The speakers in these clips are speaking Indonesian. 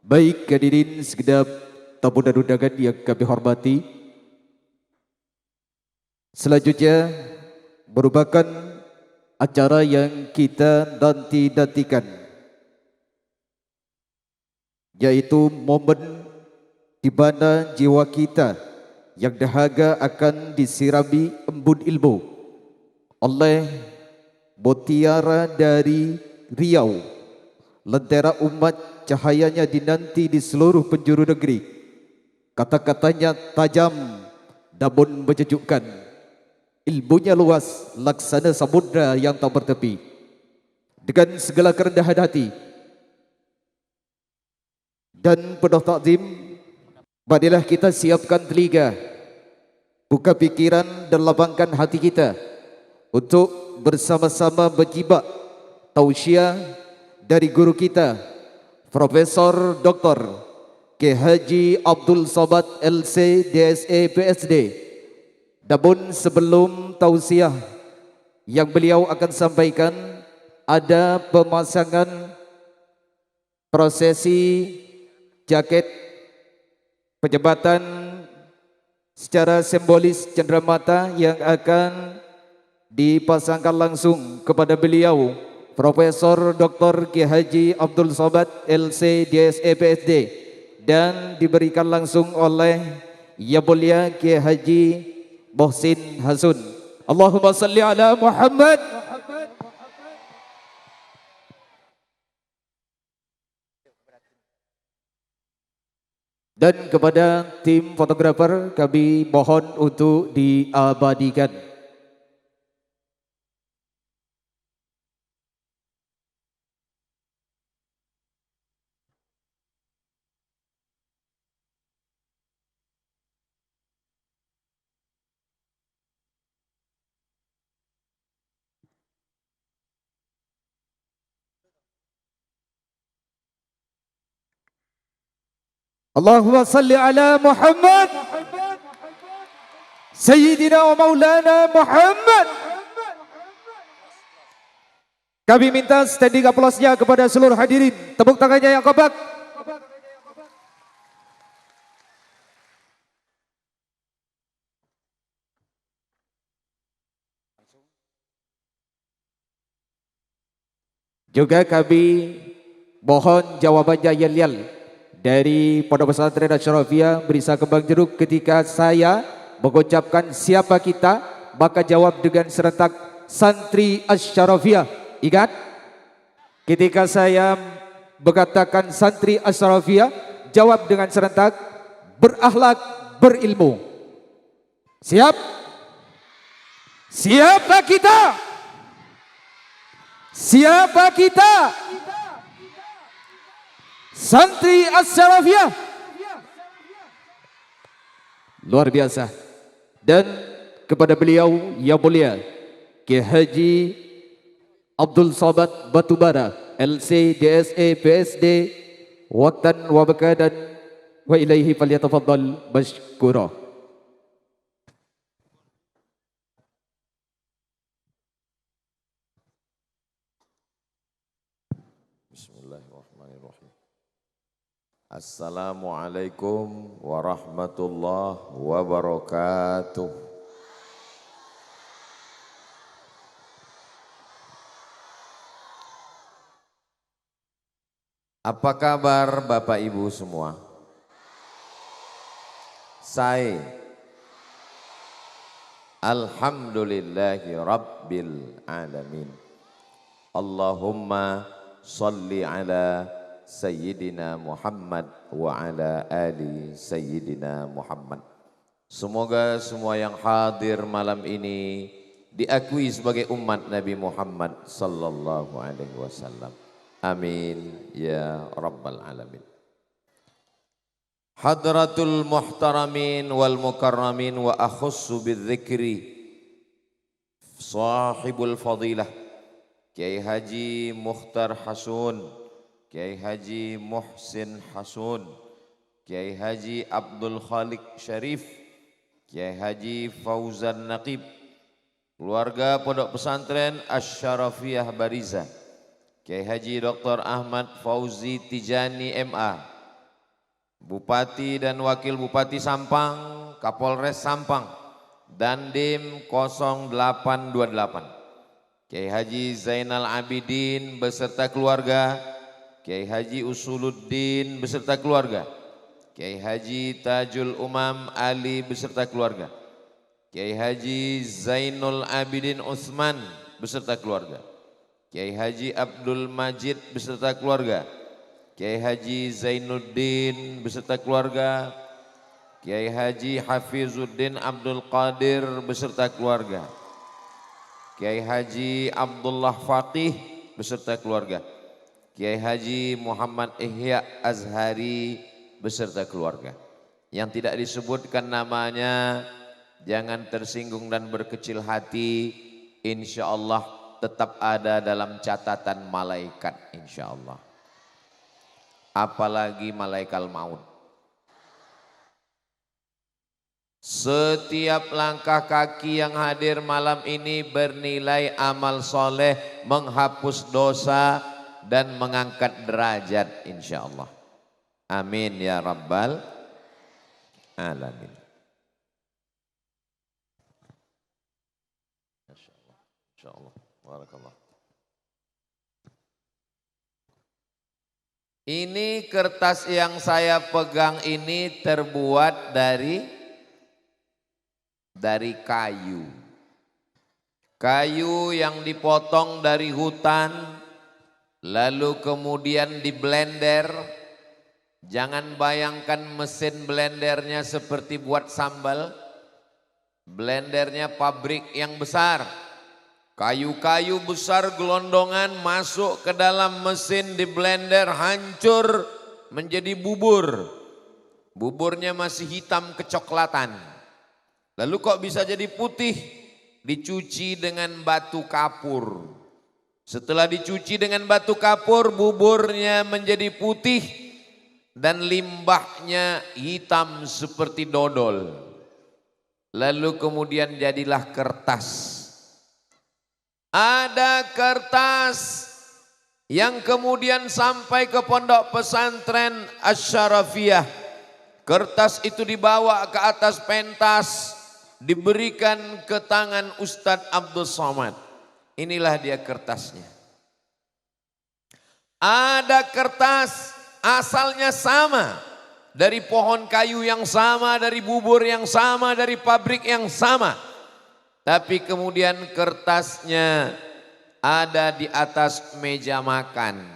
Baik hadirin segenap tamu dan undangan yang kami hormati. Selanjutnya merupakan acara yang kita nanti-nantikan, yaitu momen di mana jiwa kita yang dahaga akan disirami embun ilmu oleh mutiara dari Riau, lentera umat cahayanya dinanti di seluruh penjuru negeri. Kata-katanya tajam namun menyejukkan, ilmunya luas laksana samudra yang tak bertepi. Dengan segala kerendahan hati dan penuh takzim, marilah kita siapkan telinga, buka pikiran dan lapangkan hati kita untuk bersama-sama menyimak tausiah dari guru kita Profesor Dr. K. Haji Abdul Somad LC DSE PSD. Namun sebelum tausiah yang beliau akan sampaikan, ada pemasangan prosesi jaket penyebatan secara simbolis cenderamata yang akan dipasangkan langsung kepada beliau Profesor Dr. K. Haji Abdul Somad LC DSE PSD dan diberikan langsung oleh Yang Mulia K. Haji Muhsin Hasun. Allahumma salli ala Muhammad. Dan kepada tim fotografer kami mohon untuk diabadikan. Allahumma salli ala Muhammad Sayyidina wa Maulana Muhammad. Kami minta standing applause-nya kepada seluruh hadirin. Tepuk tangannya yang kompak. Juga kami mohon jawabannya yel-yel dari Pondok Pesantren Asy-Syarafiyah Berisa Kembang Jeruk. Ketika saya mengucapkan siapa kita, maka jawab dengan serentak santri Asy-Syarafiyah. Ingat, ketika saya mengatakan santri Asy-Syarafiyah, jawab dengan serentak berakhlak, berilmu. Siap? Siapa kita? Siapa kita? Santri Asy-Syarafiyah. Luar biasa. Dan kepada beliau Yang Mulia K. Haji Abdul Somad Batubara LC DSE PSD waqtan wa makanan wa ilaihi falyatafaddal mashkura. Bismillahirrahmanirrahim. Assalamualaikum warahmatullahi wabarakatuh. Apa kabar Bapak Ibu semua? Saya alhamdulillahi rabbil alamin. Allahumma salli ala Sayyidina Muhammad wa ala ali Sayyidina Muhammad. Semoga semua yang hadir malam ini diakui sebagai umat Nabi Muhammad sallallahu alaihi wasallam. Amin ya rabbal alamin. Hadratul muhtaramin wal mukarramin wa akhussu bidzikri sahibul fadilah Kiai Haji Mukhtar Hasun, Kiai Haji Muhsin Hasun, Kiai Haji Abdul Khalik Syarif, Kiai Haji Fauzan Naqib, keluarga Pondok Pesantren Asy-Syarafiyah Bariza, Kiai Haji Dr. Ahmad Fauzi Tijani MA, Bupati dan Wakil Bupati Sampang, Kapolres Sampang, Dandim 0828, Kiai Haji Zainal Abidin beserta keluarga, Kiai Haji Usuluddin beserta keluarga, Kiai Haji Tajul Umam Ali beserta keluarga, Kiai Haji Zainul Abidin Utsman beserta keluarga, Kiai Haji Abdul Majid beserta keluarga, Kiai Haji Zainuddin beserta keluarga, Kiai Haji Hafizuddin Abdul Qadir beserta keluarga, Kiai Haji Abdullah Faqih beserta keluarga, Kiai Haji Muhammad Ihya Azhari beserta keluarga. Yang tidak disebutkan namanya jangan tersinggung dan berkecil hati, insya Allah tetap ada dalam catatan malaikat insya Allah. Apalagi malaikat maut. Setiap langkah kaki yang hadir malam ini bernilai amal soleh, menghapus dosa dan mengangkat derajat insya Allah. Amin ya rabbal alamin. Insya Allah. Barakallah. Ini kertas yang saya pegang ini terbuat dari kayu. Kayu yang dipotong dari hutan, lalu kemudian di blender. Jangan bayangkan mesin blendernya seperti buat sambal. Blendernya pabrik yang besar. Kayu-kayu besar gelondongan masuk ke dalam mesin di blender, hancur menjadi bubur. Buburnya masih hitam kecoklatan. Lalu kok bisa jadi putih? Dicuci dengan batu kapur. Setelah dicuci dengan batu kapur, buburnya menjadi putih dan limbahnya hitam seperti dodol. Lalu kemudian jadilah kertas. Ada kertas yang kemudian sampai ke pondok pesantren Asy-Syarafiyah. Kertas itu dibawa ke atas pentas, diberikan ke tangan Ustadz Abdul Somad. Inilah dia kertasnya. Ada kertas asalnya sama, dari pohon kayu yang sama, dari bubur yang sama, dari pabrik yang sama. Tapi kemudian kertasnya ada di atas meja makan.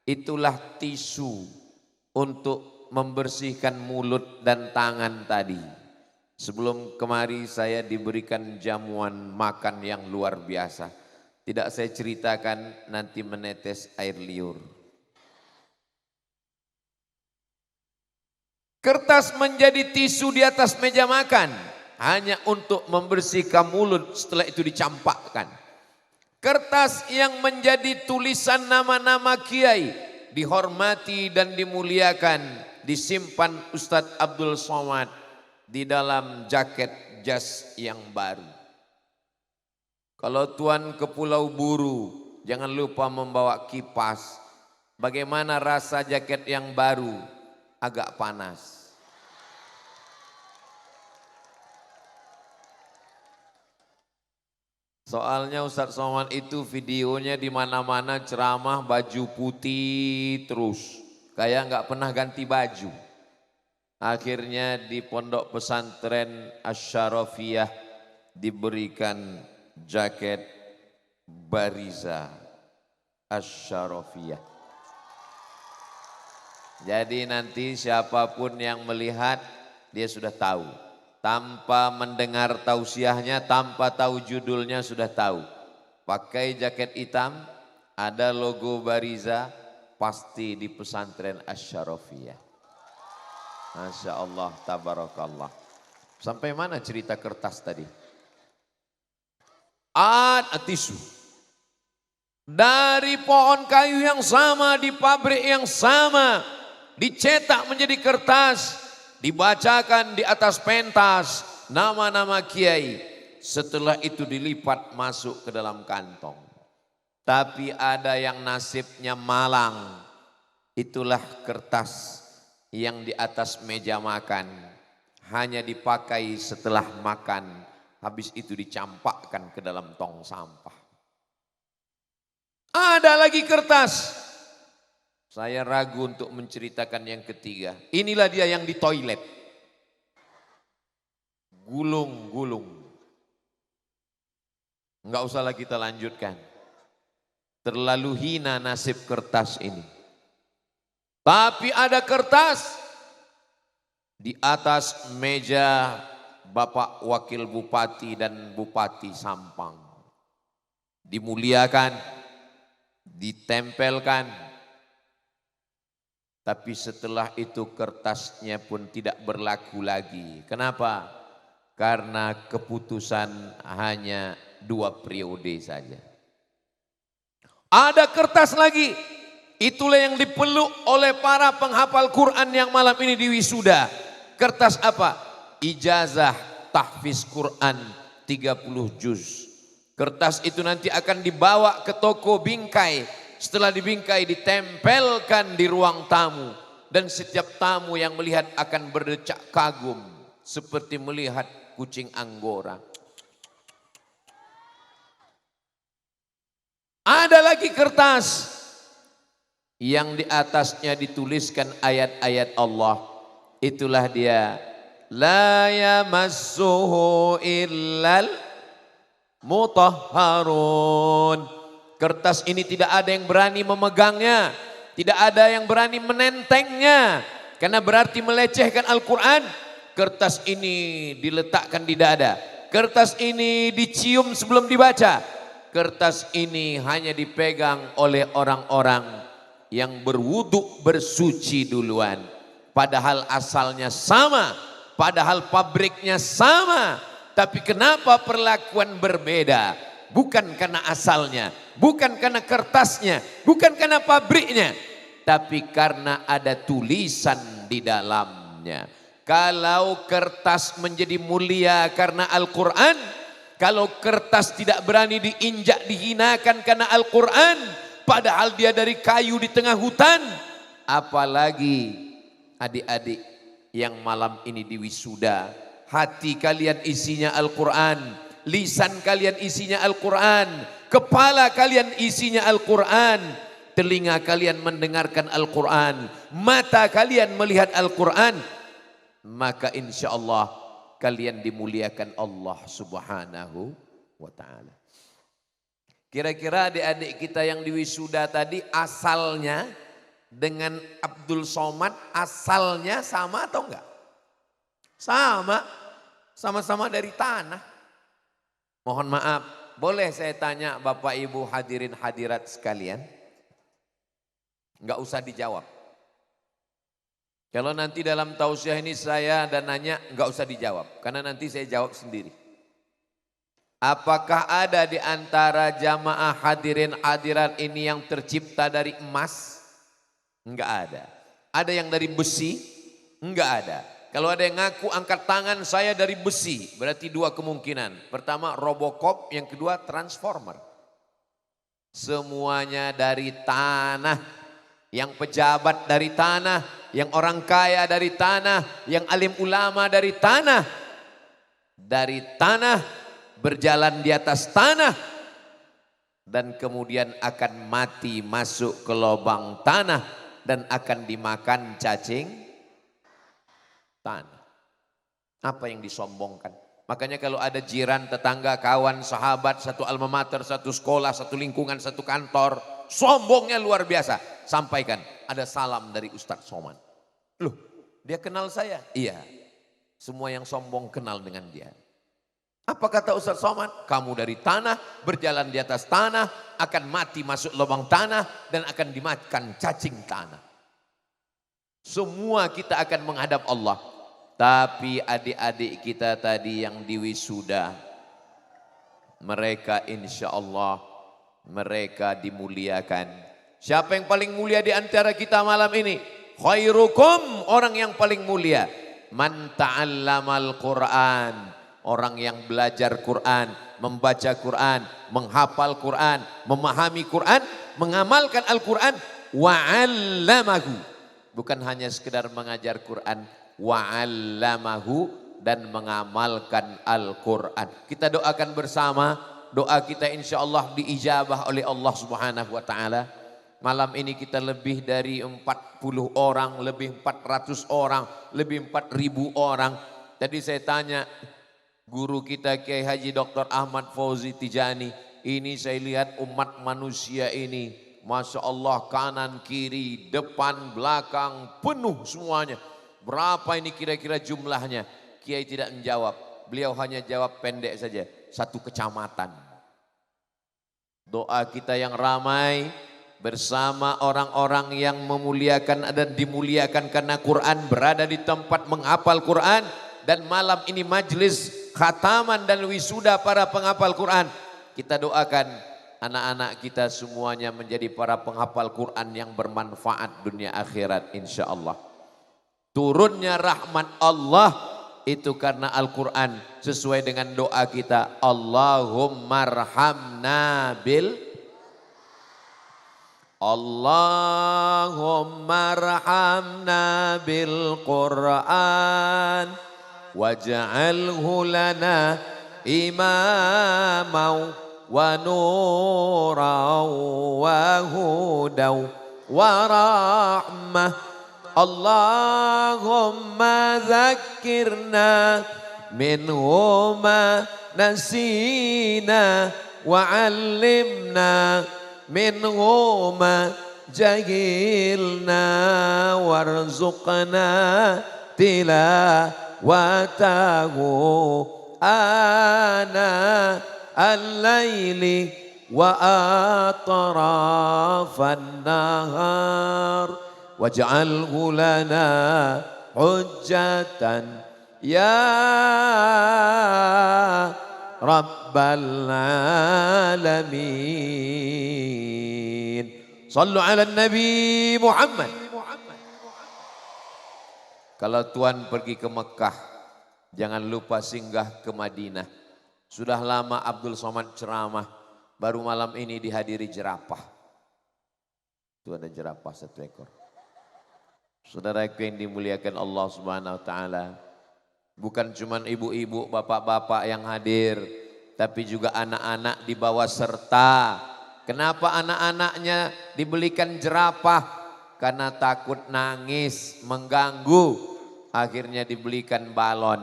Itulah tisu untuk membersihkan mulut dan tangan tadi. Sebelum kemari saya diberikan jamuan makan yang luar biasa. Tidak saya ceritakan, nanti menetes air liur. Kertas menjadi tisu di atas meja makan. Hanya untuk membersihkan mulut, setelah itu dicampakkan. Kertas yang menjadi tulisan nama-nama kiai, dihormati dan dimuliakan, disimpan Ustadz Abdul Somad di dalam jaket jas yang baru. Kalau tuan ke Pulau Buru, jangan lupa membawa kipas. Bagaimana rasa jaket yang baru? Agak panas. Soalnya Ustadz Somad itu videonya di mana-mana ceramah baju putih terus. Kayak nggak pernah ganti baju. Akhirnya di pondok pesantren Asy-Syarafiyah diberikan jaket Bariza Asy-Syarafiyah. Jadi nanti siapapun yang melihat dia sudah tahu. Tanpa mendengar tausiahnya, tanpa tahu judulnya sudah tahu. Pakai jaket hitam, ada logo Bariza, pasti di pesantren Asy-Syarafiyah. Masya Allah, tabarakallah. Sampai mana cerita kertas tadi? Ada tisu. Dari pohon kayu yang sama, di pabrik yang sama, dicetak menjadi kertas. Dibacakan di atas pentas nama-nama kiai. Setelah itu dilipat masuk ke dalam kantong. Tapi ada yang nasibnya malang. Itulah kertas yang di atas meja makan hanya dipakai setelah makan, habis itu dicampakkan ke dalam tong sampah. Ada lagi kertas. Saya ragu untuk menceritakan yang ketiga. Inilah dia yang di toilet. Gulung-gulung. Enggak usahlah kita lanjutkan. Terlalu hina nasib kertas ini. Tapi ada kertas di atas meja Bapak Wakil Bupati dan Bupati Sampang. Dimuliakan, ditempelkan. Tapi setelah itu kertasnya pun tidak berlaku lagi. Kenapa? Karena keputusan hanya 2 periode saja. Ada kertas lagi. Itulah yang dipeluk oleh para penghafal Quran yang malam ini di wisuda. Kertas apa? Ijazah tahfiz Quran 30 juz. Kertas itu nanti akan dibawa ke toko bingkai. Setelah dibingkai ditempelkan di ruang tamu. Dan setiap tamu yang melihat akan berdecak kagum. Seperti melihat kucing Anggora. Ada lagi kertas yang di atasnya dituliskan ayat-ayat Allah. Itulah dia. La yamassuhu illal mutahharun. Kertas ini tidak ada yang berani memegangnya. Tidak ada yang berani menentengnya. Karena berarti melecehkan Al-Quran. Kertas ini diletakkan di dada. Kertas ini dicium sebelum dibaca. Kertas ini hanya dipegang oleh orang-orang yang berwudu bersuci duluan. Padahal asalnya sama, padahal pabriknya sama. Tapi kenapa perlakuan berbeda? Bukan karena asalnya, bukan karena kertasnya, bukan karena pabriknya. Tapi karena ada tulisan di dalamnya. Kalau kertas menjadi mulia karena Al-Quran, kalau kertas tidak berani diinjak, dihinakan karena Al-Quran, padahal dia dari kayu di tengah hutan. Apalagi adik-adik yang malam ini di wisuda. Hati kalian isinya Al-Quran. Lisan kalian isinya Al-Quran. Kepala kalian isinya Al-Quran. Telinga kalian mendengarkan Al-Quran. Mata kalian melihat Al-Quran. Maka insya Allah kalian dimuliakan Allah subhanahu wa ta'ala. Kira-kira adik-adik kita yang di wisuda tadi asalnya dengan Abdul Somad asalnya sama atau enggak? Sama, sama-sama dari tanah. Mohon maaf, boleh saya tanya Bapak Ibu hadirin hadirat sekalian? Enggak usah dijawab. Kalau nanti dalam tausiah ini saya dan nanya enggak usah dijawab. Karena nanti saya jawab sendiri. Apakah ada di antara jamaah hadirin hadirat ini yang tercipta dari emas? Enggak ada. Ada yang dari besi? Enggak ada. Kalau ada yang ngaku angkat tangan saya dari besi. Berarti 2 kemungkinan. Pertama Robocop, yang kedua Transformer. Semuanya dari tanah. Yang pejabat dari tanah. Yang orang kaya dari tanah. Yang alim ulama dari tanah. Dari tanah. Berjalan di atas tanah dan kemudian akan mati masuk ke lubang tanah dan akan dimakan cacing tanah. Apa yang disombongkan? Makanya kalau ada jiran, tetangga, kawan, sahabat, satu alma mater, satu sekolah, satu lingkungan, satu kantor, sombongnya luar biasa. Sampaikan, ada salam dari Ustadz Somad. Loh, dia kenal saya? Iya, semua yang sombong kenal dengan dia. Apa kata Ustaz Somad? Kamu dari tanah, berjalan di atas tanah, akan mati masuk lubang tanah, dan akan dimakan cacing tanah. Semua kita akan menghadap Allah. Tapi adik-adik kita tadi yang di wisuda, mereka insya Allah, mereka dimuliakan. Siapa yang paling mulia di antara kita malam ini? Khairukum, orang yang paling mulia. Man ta'allamal Qur'an. Orang yang belajar Quran, membaca Quran, menghafal Quran, memahami Quran, mengamalkan Al-Quran, wa'allamahu. Bukan hanya sekedar mengajar Quran, wa'allamahu, dan mengamalkan Al-Quran. Kita doakan bersama, doa kita insya Allah diijabah oleh Allah Subhanahu wa ta'ala. Malam ini kita lebih dari 40 orang, lebih 400 orang, lebih 4.000 orang. Tadi saya tanya guru kita Kiai Haji Dr. Ahmad Fauzi Tijani, ini saya lihat umat manusia ini, Masya Allah, kanan, kiri, depan, belakang, penuh semuanya. Berapa ini kira-kira jumlahnya? Kiai tidak menjawab, beliau hanya jawab pendek saja, 1 kecamatan. Doa kita yang ramai bersama orang-orang yang memuliakan dan dimuliakan karena Quran, berada di tempat menghafal Quran, dan malam ini majlis khataman dan wisuda para penghafal Quran. Kita doakan anak-anak kita semuanya menjadi para penghafal Quran yang bermanfaat dunia akhirat insya Allah. Turunnya rahmat Allah itu karena Al-Quran, sesuai dengan doa kita, Allahumma arhamna bil Quran waj'alhu lana imamau wa nuran wa hudaw wa rahmah. Allahumma zakkirna minhu ma nasina wa 'allimna minhu ma jahilna warzuqna tilawatahu ana al-laili wa atrafan nahar waj'alhu lana hujjatan ya rabbal alamin. Sallu ala Nabi Muhammad. Kalau Tuan pergi ke Mekah, jangan lupa singgah ke Madinah. Sudah lama Abdul Somad ceramah, baru malam ini dihadiri jerapah. Itu ada jerapah 1 ekor. Saudaraku yang dimuliakan Allah Subhanahu wa taala, bukan cuma ibu-ibu, bapak-bapak yang hadir, tapi juga anak-anak di bawah serta. Kenapa anak-anaknya dibelikan jerapah? Karena takut nangis, mengganggu. Akhirnya dibelikan balon.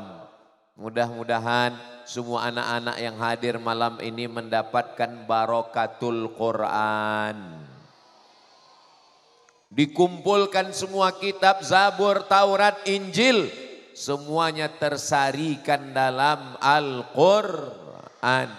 Mudah-mudahan semua anak-anak yang hadir malam ini mendapatkan barokatul Quran. Dikumpulkan semua kitab, Zabur, Taurat, Injil, semuanya tersarikan dalam Al-Quran.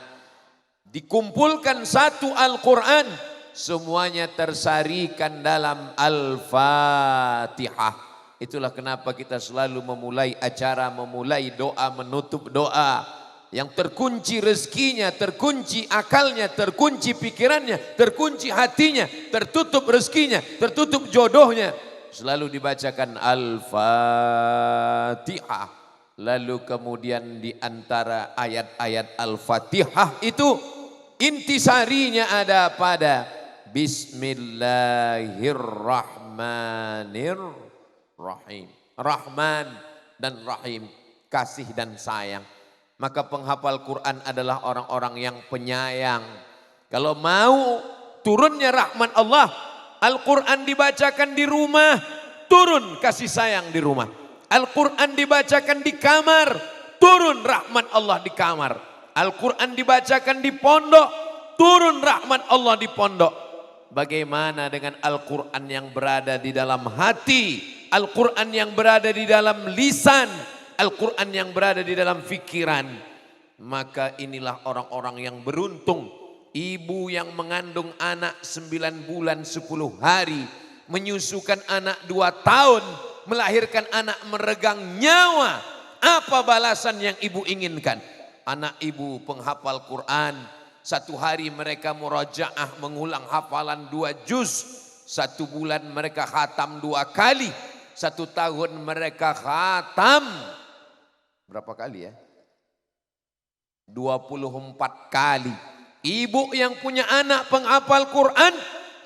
Dikumpulkan satu Al-Quran, semuanya tersarikan dalam Al-Fatihah. Itulah kenapa kita selalu memulai acara, memulai doa, menutup doa. Yang terkunci rezekinya, terkunci akalnya, terkunci pikirannya, terkunci hatinya, tertutup rezekinya, tertutup jodohnya. Selalu dibacakan Al-Fatihah. Lalu kemudian di antara ayat-ayat Al-Fatihah itu intisarinya ada pada Bismillahirrahmanirrahim. Rahman dan Rahim, kasih dan sayang. Maka penghafal Quran adalah orang-orang yang penyayang. Kalau mau turunnya rahmat Allah, Al-Quran dibacakan di rumah, turun kasih sayang di rumah. Al-Quran dibacakan di kamar, turun rahmat Allah di kamar. Al-Quran dibacakan di pondok, turun rahmat Allah di pondok. Bagaimana dengan Al-Quran yang berada di dalam hati, Al-Quran yang berada di dalam lisan, Al-Quran yang berada di dalam fikiran? Maka inilah orang-orang yang beruntung. Ibu yang mengandung anak 9 bulan 10 hari, menyusukan anak 2 tahun, melahirkan anak meregang nyawa. Apa balasan yang ibu inginkan? Anak ibu penghafal Quran, 1 hari mereka murajaah mengulang hafalan 2 juz. 1 bulan mereka khatam 2 kali. 1 tahun mereka khatam berapa kali ya? 24 kali. Ibu yang punya anak penghafal Quran,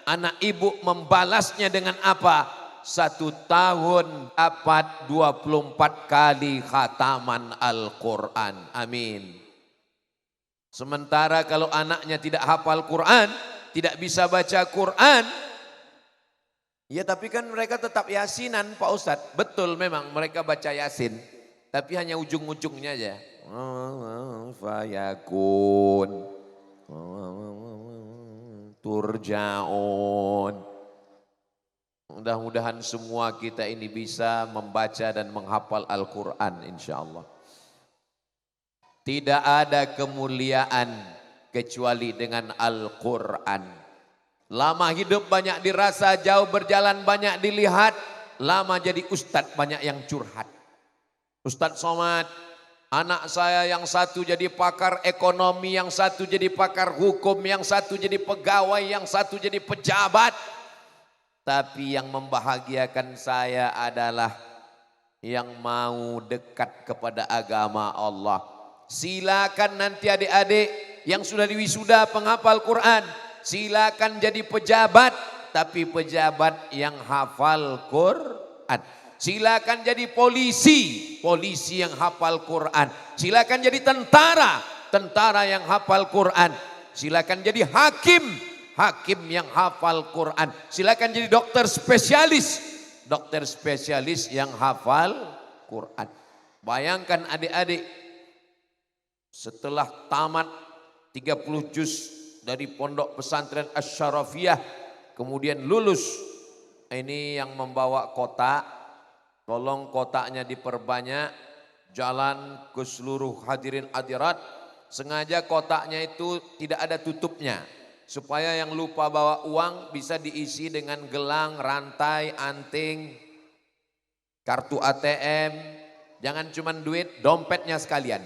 anak ibu membalasnya dengan apa? 1 tahun dapat 24 kali khataman Al-Quran. Amin. Sementara kalau anaknya tidak hafal Quran, tidak bisa baca Quran, ya tapi kan mereka tetap yasinan Pak Ustadz. Betul memang mereka baca yasin, tapi hanya ujung-ujungnya aja. Fayakun turjaun. Mudah-mudahan semua kita ini bisa membaca dan menghafal Al-Quran insya Allah. Tidak ada kemuliaan kecuali dengan Al-Quran. Lama hidup banyak dirasa, jauh berjalan banyak dilihat. Lama jadi ustadz banyak yang curhat. Ustadz Somad, anak saya yang satu jadi pakar ekonomi, yang satu jadi pakar hukum, yang satu jadi pegawai, yang satu jadi pejabat. Tapi yang membahagiakan saya adalah yang mau dekat kepada agama Allah. Silakan nanti adik-adik yang sudah diwisuda penghafal Quran, silakan jadi pejabat, tapi pejabat yang hafal Quran. Silakan jadi polisi, polisi yang hafal Quran. Silakan jadi tentara, tentara yang hafal Quran. Silakan jadi hakim, hakim yang hafal Quran. Silakan jadi dokter spesialis, dokter spesialis yang hafal Quran. Bayangkan adik-adik, setelah tamat 30 juz dari pondok pesantren Asy-Syarafiyah, kemudian lulus, ini yang membawa kotak, tolong kotaknya diperbanyak, jalan ke seluruh hadirin hadirat, sengaja kotaknya itu tidak ada tutupnya, supaya yang lupa bawa uang bisa diisi dengan gelang, rantai, anting, kartu ATM, jangan cuma duit, dompetnya sekalian.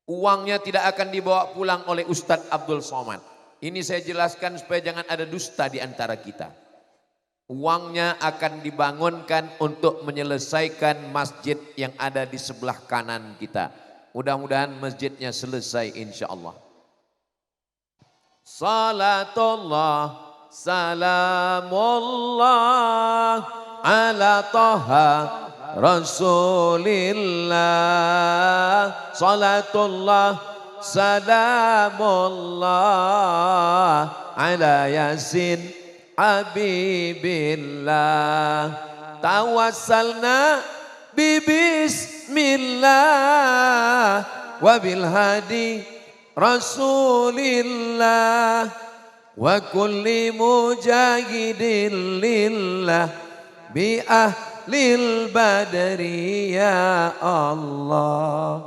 Uangnya tidak akan dibawa pulang oleh Ustadz Abdul Somad. Ini saya jelaskan supaya jangan ada dusta di antara kita. Uangnya akan dibangunkan untuk menyelesaikan masjid yang ada di sebelah kanan kita. Mudah-mudahan masjidnya selesai insya Allah. Salatullah, salamullah ala Taha Rasulillah. Salatullah, salamullah ala Yasin Habibillah. Tawassalna bibismillah wabil hadi Rasulillah wa kulli mujahidin lillah bi ahlil badri ya Allah.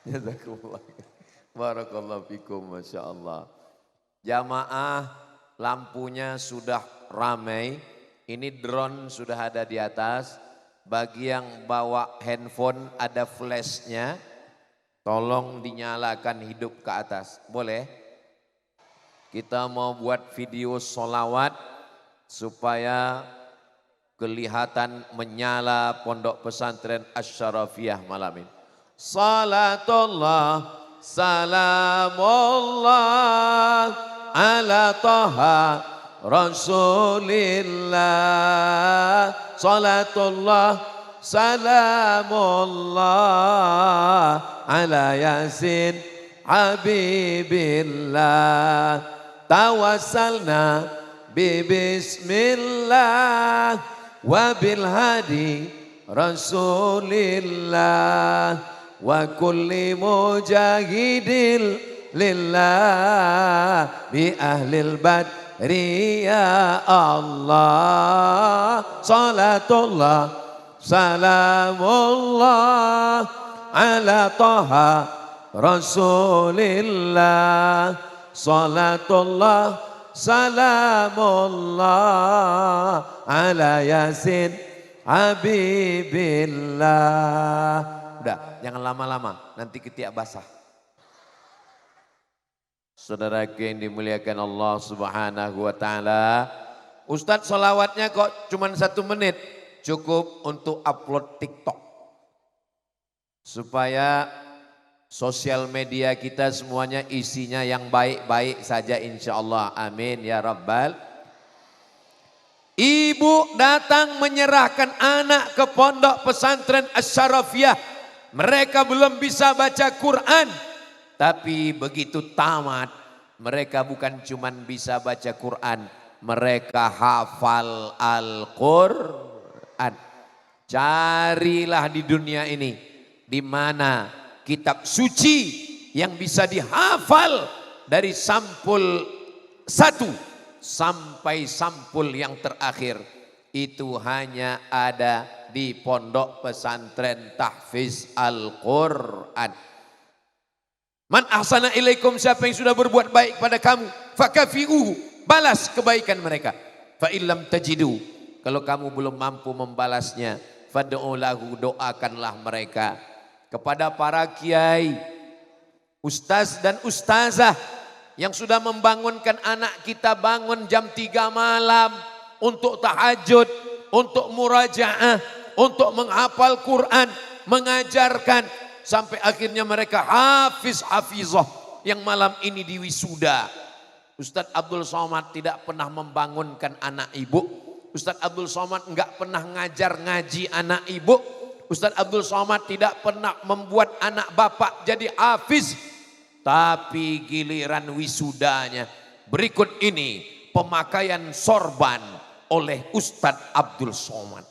Jazakumullah. Barakallahu fikum, Masya Allah. Jamaah, lampunya sudah ramai. Ini drone sudah ada di atas. Bagi yang bawa handphone ada flashnya, tolong dinyalakan hidup ke atas. Boleh? Kita mau buat video sholawat supaya kelihatan menyala pondok pesantren Asy-Syarafiyah malam ini. Salatullah, salamullah ala Taha Rasulillah. Salatullah, salamullah ala Yasin Habibillah. Tawassalna bibismillah wabil hadi Rasulillah wa kulli mujahidin lillah bi ahlil badri ya Allah. Salatullah, salamullah ala Taha Rasulillah. Salatullah, salamullah ala Yasin Habibillah. Udah, jangan lama-lama, nanti ketiak basah. Saudaraku yang dimuliakan Allah Subhanahu wa ta'ala, Ustadz sholawatnya kok cuma 1 menit, cukup untuk upload TikTok. Supaya Sosial media kita semuanya isinya yang baik-baik saja insya Allah. Amin ya Rabbal. Ibu datang menyerahkan anak ke pondok pesantren Asy-Syarafiyah. Mereka belum bisa baca Quran. Tapi begitu tamat, mereka bukan cuman bisa baca Quran. Mereka hafal Al-Quran. Carilah di dunia ini, di mana kitab suci yang bisa dihafal dari sampul 1 sampai sampul yang terakhir. Itu hanya ada di pondok pesantren tahfiz Al-Quran. Man ahsana ilaikum, siapa yang sudah berbuat baik pada kamu, fakafi'uhu, balas kebaikan mereka. Fa illam tajidu, kalau kamu belum mampu membalasnya, fad'u lahu, doakanlah mereka. Kepada para kiai, ustaz dan ustazah yang sudah membangunkan anak kita bangun jam 3 malam untuk tahajud, untuk murajaah, untuk menghafal Quran, mengajarkan sampai akhirnya mereka hafizah yang malam ini diwisuda. Ustadz Abdul Somad tidak pernah membangunkan anak ibu. Ustadz Abdul Somad enggak pernah ngajar ngaji anak ibu. Ustadz Abdul Somad tidak pernah membuat anak bapak jadi hafiz. Tapi giliran wisudanya berikut ini pemakaian sorban oleh Ustadz Abdul Somad.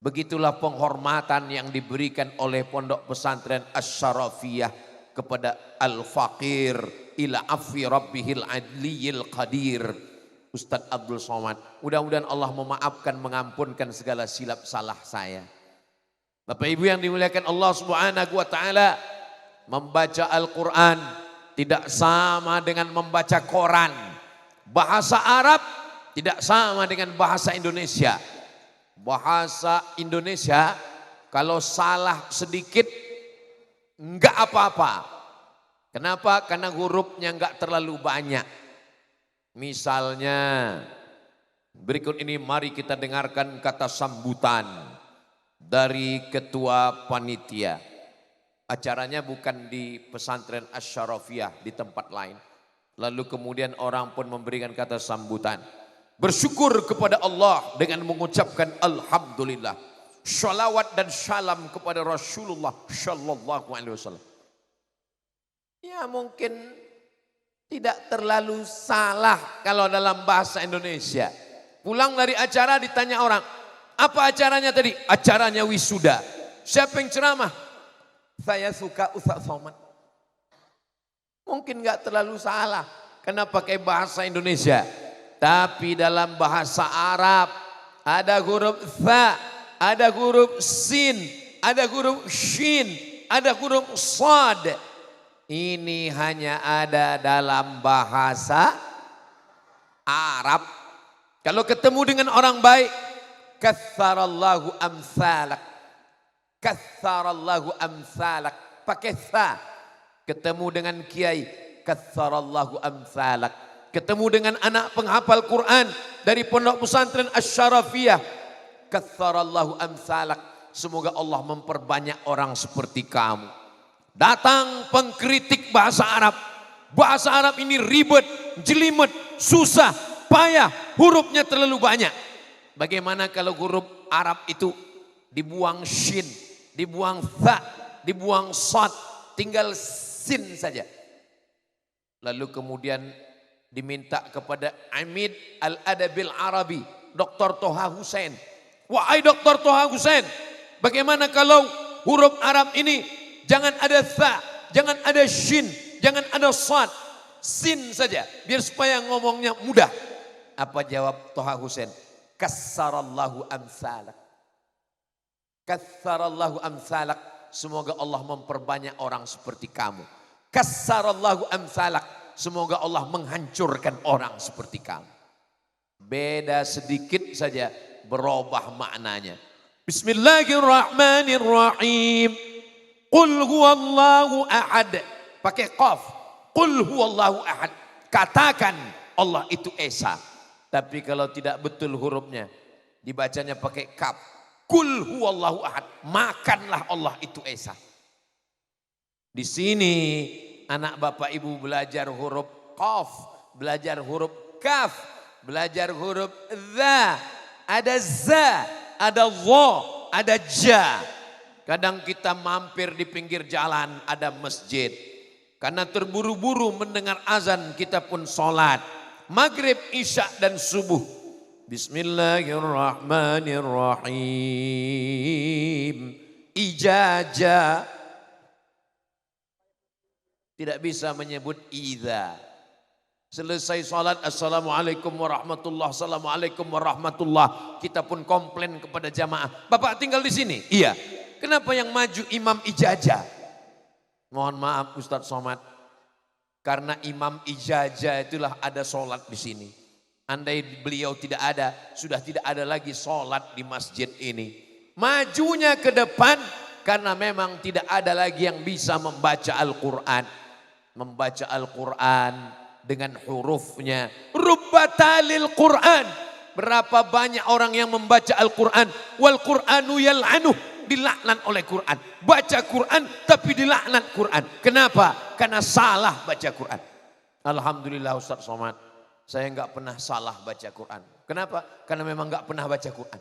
Begitulah penghormatan yang diberikan oleh pondok pesantren Asy-Syarafiyah kepada Al-Faqir ila afi rabbihil adliyil qadir, Ustadz Abdul Somad. Mudah-mudahan Allah memaafkan, mengampunkan segala silap salah saya. Bapak Ibu yang dimuliakan Allah Subhanahu wa taala, membaca Al-Quran tidak sama dengan membaca koran. Bahasa Arab tidak sama dengan bahasa Indonesia. Bahasa Indonesia kalau salah sedikit enggak apa-apa. Kenapa? Karena hurufnya enggak terlalu banyak. Misalnya berikut ini mari kita dengarkan kata sambutan dari ketua panitia. Acaranya bukan di pesantren Asy-Syarafiyah, di tempat lain. Lalu kemudian orang pun memberikan kata sambutan. Bersyukur kepada Allah dengan mengucapkan Alhamdulillah. Shalawat dan salam kepada Rasulullah Sallallahu Alaihi Wasallam. Ya mungkin tidak terlalu salah kalau dalam bahasa Indonesia. Pulang dari acara ditanya orang, apa acaranya tadi? Acaranya wisuda. Siapa yang ceramah? Saya suka Ustaz Somad. Mungkin gak terlalu salah karena pakai bahasa Indonesia. Tapi dalam bahasa Arab ada huruf tha, ada huruf sin, ada huruf shin, ada huruf sad. Ini hanya ada dalam bahasa Arab. Kalau ketemu dengan orang baik, katsarallahu amsalak. Katsarallahu amsalak. Pakai tha. Ketemu dengan kiai, katsarallahu amsalak. Ketemu dengan anak penghafal Quran dari pondok pesantren Asy-Syarafiyah, katsarallahu amsalak. Semoga Allah memperbanyak orang seperti kamu. Datang pengkritik bahasa Arab. Bahasa Arab ini ribet, jelimet, susah, payah, hurufnya terlalu banyak. Bagaimana kalau huruf Arab itu dibuang shin, dibuang tha, dibuang sad, tinggal sin saja. Lalu kemudian diminta kepada Amid Al-Adabil Arabi, Dr. Toha Hussein. Wahai Dr. Toha Hussein, bagaimana kalau huruf Arab ini jangan ada tha, jangan ada shin, jangan ada sad, sin saja, biar supaya ngomongnya mudah. Apa jawab Toha Hussein? Kassarallahu amsalak. Kassarallahu amsalak. Semoga Allah memperbanyak orang seperti kamu. Kassarallahu amsalak. Semoga Allah menghancurkan orang seperti kamu. Beda sedikit saja berubah maknanya. Bismillahirrahmanirrahim. Qul huwallahu ahad. Pakai qaf. Qul huwallahu ahad. Katakan Allah itu esa. Tapi kalau tidak betul hurufnya, dibacanya pakai kaf. Qul huwallahu ahad. Makanlah Allah itu esa. Di sini anak bapak ibu belajar huruf qaf, belajar huruf kaf, belajar huruf dha, ada za, ada dha, ada ja. Kadang kita mampir di pinggir jalan ada masjid. Karena terburu-buru mendengar azan kita pun sholat. Maghrib, isya dan subuh. Bismillahirrahmanirrahim. Ijajah. Tidak bisa menyebut idza. Selesai sholat, assalamualaikum warahmatullah, assalamualaikum warahmatullah. Kita pun komplain kepada jamaah. Bapak tinggal di sini? Iya. Kenapa yang maju imam ijazah? Mohon maaf Ustadz Somad. Karena imam ijazah itulah ada sholat di sini. Andai beliau tidak ada, sudah tidak ada lagi sholat di masjid ini. Majunya ke depan karena memang tidak ada lagi yang bisa membaca Al-Quran. Membaca Al-Quran dengan hurufnya. Rubbatalil Quran. Berapa banyak orang yang membaca Al-Quran. Wal Quranu yal'anuh. Dilaknat oleh Quran. Baca Quran tapi dilaknat Quran. Kenapa? Karena salah baca Quran. Alhamdulillah Ustaz Somad. Saya enggak pernah salah baca Quran. Kenapa? Karena memang enggak pernah baca Quran.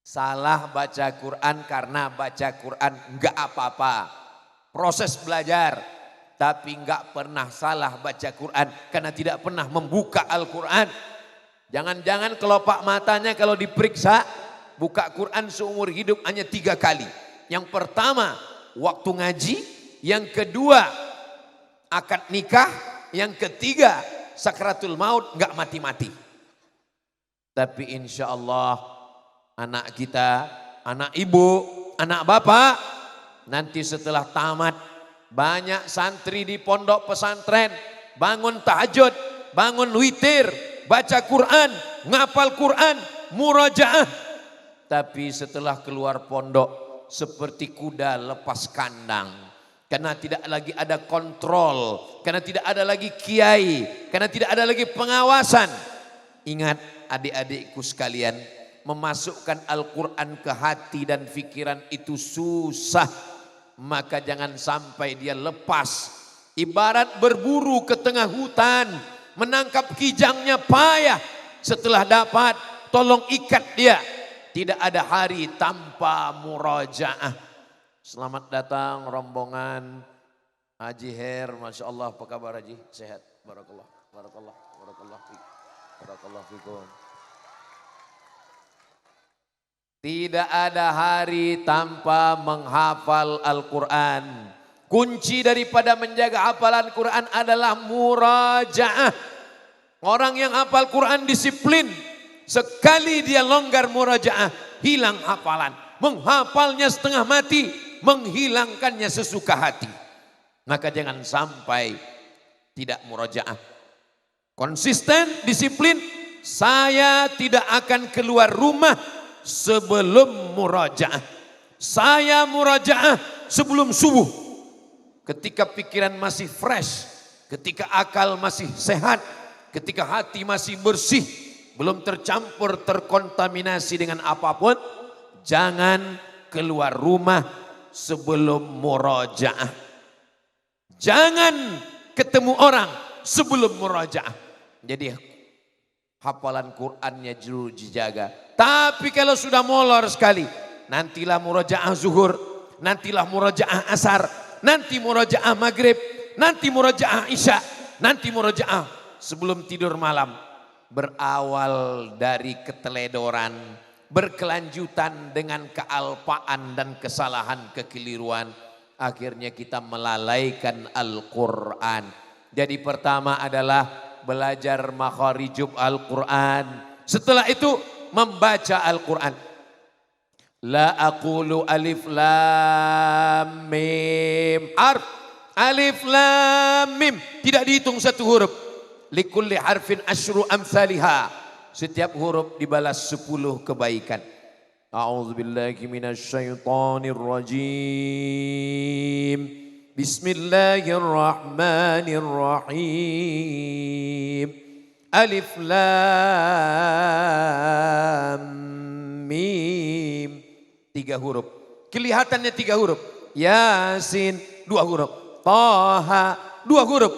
Salah baca Quran karena baca Quran enggak apa-apa. Proses belajar. Tapi enggak pernah salah baca Quran karena tidak pernah membuka Al-Quran. Jangan-jangan kelopak matanya kalau diperiksa, buka Quran seumur hidup hanya 3 kali. Yang pertama waktu ngaji, yang kedua akad nikah, yang ketiga sakratul maut enggak mati-mati. Tapi insya Allah anak kita, anak ibu, anak bapak, nanti setelah tamat banyak santri di pondok pesantren bangun tahajud, bangun witir, baca Quran, ngapal Quran, murajaah. Tapi setelah keluar pondok seperti kuda lepas kandang. Karena tidak lagi ada kontrol, karena tidak ada lagi kiai, karena tidak ada lagi pengawasan. Ingat adik-adikku sekalian, memasukkan Al-Quran ke hati dan pikiran itu susah. Maka jangan sampai dia lepas. Ibarat berburu ke tengah hutan, menangkap kijangnya payah. Setelah dapat, tolong ikat dia. Tidak ada hari tanpa murajaah. Selamat datang rombongan Haji Her. Masya Allah, apa kabar Haji? Sehat? Barakallah, barakallah, barakallah, barakallah fikum. Tidak ada hari tanpa menghafal Al-Quran. Kunci daripada menjaga hafalan Quran adalah murajaah. Orang yang hafal Quran disiplin. Sekali dia longgar murajaah, hilang hafalan. Menghafalnya setengah mati, menghilangkannya sesuka hati. Maka jangan sampai tidak murajaah. Konsisten, disiplin. Saya tidak akan keluar rumah sebelum murajaah. Saya murajaah sebelum subuh. Ketika pikiran masih fresh, ketika akal masih sehat, ketika hati masih bersih, belum tercampur terkontaminasi dengan apapun, jangan keluar rumah sebelum murajaah. Jangan ketemu orang sebelum murajaah. Jadi hafalan Qur'annya juru dijaga. Tapi kalau sudah molor sekali, nantilah murajaah zuhur, nantilah murajaah asar, nanti murajaah maghrib, nanti murajaah isya, nanti murajaah sebelum tidur malam. Berawal dari keteledoran, berkelanjutan dengan kealpaan dan kesalahan kekeliruan. Akhirnya kita melalaikan Al-Quran. Jadi pertama adalah belajar makharijub Al-Quran. Setelah itu membaca Al-Quran. La aqulu alif lam mim harf. Alif lam mim. Tidak dihitung satu huruf. Likulli harfin asyru amthaliha. Setiap huruf dibalas 10 kebaikan. A'udzubillahi minasyaitonir rajim. Bismillahirrahmanirrahim. Alif lam mim. 3 huruf. Kelihatannya 3 huruf. Yasin 2 huruf. Toha 2 huruf.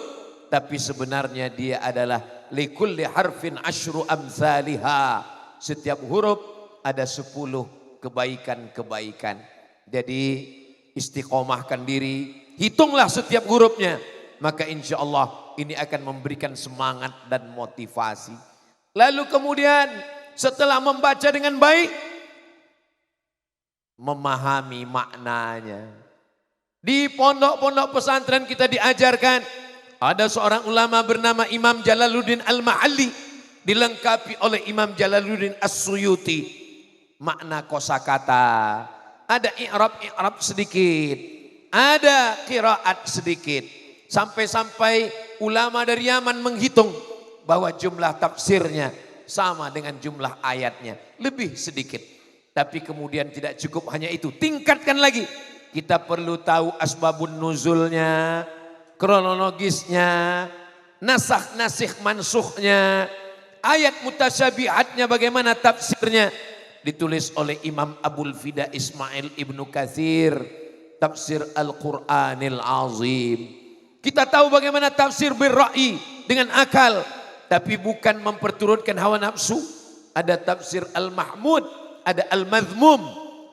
Tapi sebenarnya dia adalah likulli harfin asyru amsalihha. Setiap huruf ada 10 kebaikan-kebaikan. Jadi istiqomahkan diri, hitunglah setiap hurufnya. Maka insya Allah ini akan memberikan semangat dan motivasi. Lalu kemudian setelah membaca dengan baik, memahami maknanya. Di pondok-pondok pesantren kita diajarkan, ada seorang ulama bernama Imam Jalaluddin Al-Mahalli, dilengkapi oleh Imam Jalaluddin As-Suyuti. Makna kosakata, ada i'rab sedikit, ada qiraat sedikit. Sampai-sampai ulama dari Yaman menghitung bahwa jumlah tafsirnya sama dengan jumlah ayatnya, lebih sedikit. Tapi kemudian tidak cukup hanya itu, tingkatkan lagi. Kita perlu tahu asbabun nuzulnya, kronologisnya, nasakh nasikh mansukhnya, ayat mutasyabihatnya bagaimana tafsirnya. Ditulis oleh Imam Abul Fida Ismail Ibnu Katsir, tafsir Al-Quranil Azim. Kita tahu bagaimana tafsir birra'i dengan akal, tapi bukan memperturutkan hawa nafsu. Ada tafsir Al-Mahmud, ada Al-Madhmum.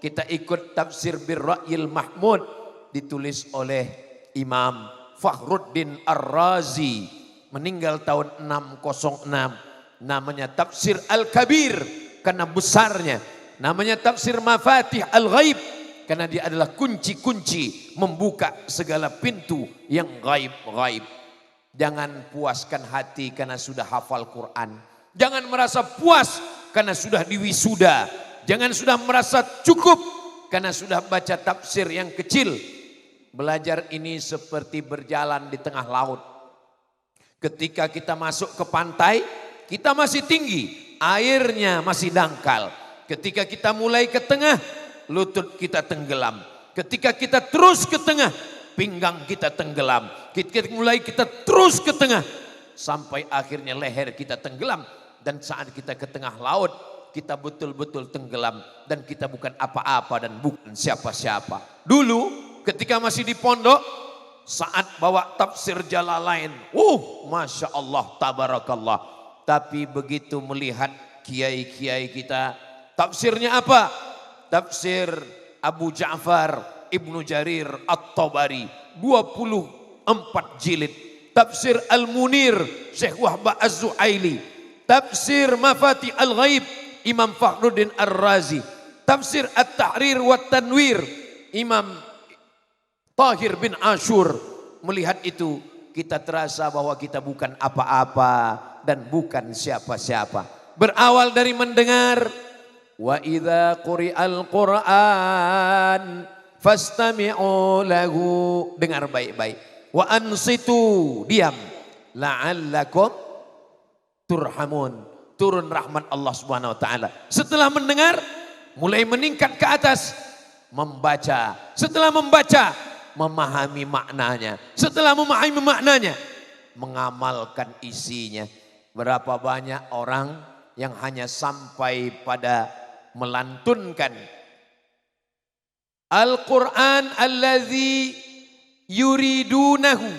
Kita ikut tafsir birra'il Mahmud, ditulis oleh Imam Fakhruddin Ar-Razi, meninggal tahun 606. Namanya tafsir Al-Kabir karena besarnya. Namanya tafsir Mafatih Al-Ghaib karena dia adalah kunci-kunci membuka segala pintu yang gaib-gaib. Jangan puaskan hati karena sudah hafal Quran. Jangan merasa puas karena sudah diwisuda. Jangan sudah merasa cukup karena sudah baca tafsir yang kecil. Belajar ini seperti berjalan di tengah laut. Ketika kita masuk ke pantai, kita masih tinggi, airnya masih dangkal. Ketika kita mulai ke tengah, lutut kita tenggelam. Ketika kita terus ke tengah, pinggang kita tenggelam. Kita terus ke tengah, sampai akhirnya leher kita tenggelam. Dan saat kita ke tengah laut, kita betul-betul tenggelam. Dan kita bukan apa-apa dan bukan siapa-siapa. Dulu ketika masih di pondok, saat bawa tafsir Jalalain, Masya Allah, tabarakallah. Tapi begitu melihat kiai-kiai kita, tafsirnya apa? Tafsir Abu Ja'far Ibnu Jarir At-Tabari, 24 jilid. Tafsir Al-Munir Syekh Wahbah Az-Zuhaili. Tafsir Mafatih Al-Ghaib Imam Fakhruddin Ar-Razi. Tafsir At-Tahrir wa Tanwir Imam Tahir bin Ashur. Melihat itu kita terasa bahwa kita bukan apa-apa dan bukan siapa-siapa. Berawal dari mendengar, wa idza quri'al Qur'an fastami'u lahu, dengar baik-baik. Wa ansitu, diam, la'allakum turhamun, turun rahmat Allah Subhanahu wa taala. Setelah mendengar, mulai meningkat ke atas, membaca. Setelah membaca, memahami maknanya. Setelah memahami maknanya, mengamalkan isinya. Berapa banyak orang yang hanya sampai pada melantunkan Al-Quran allazi yuridunahu.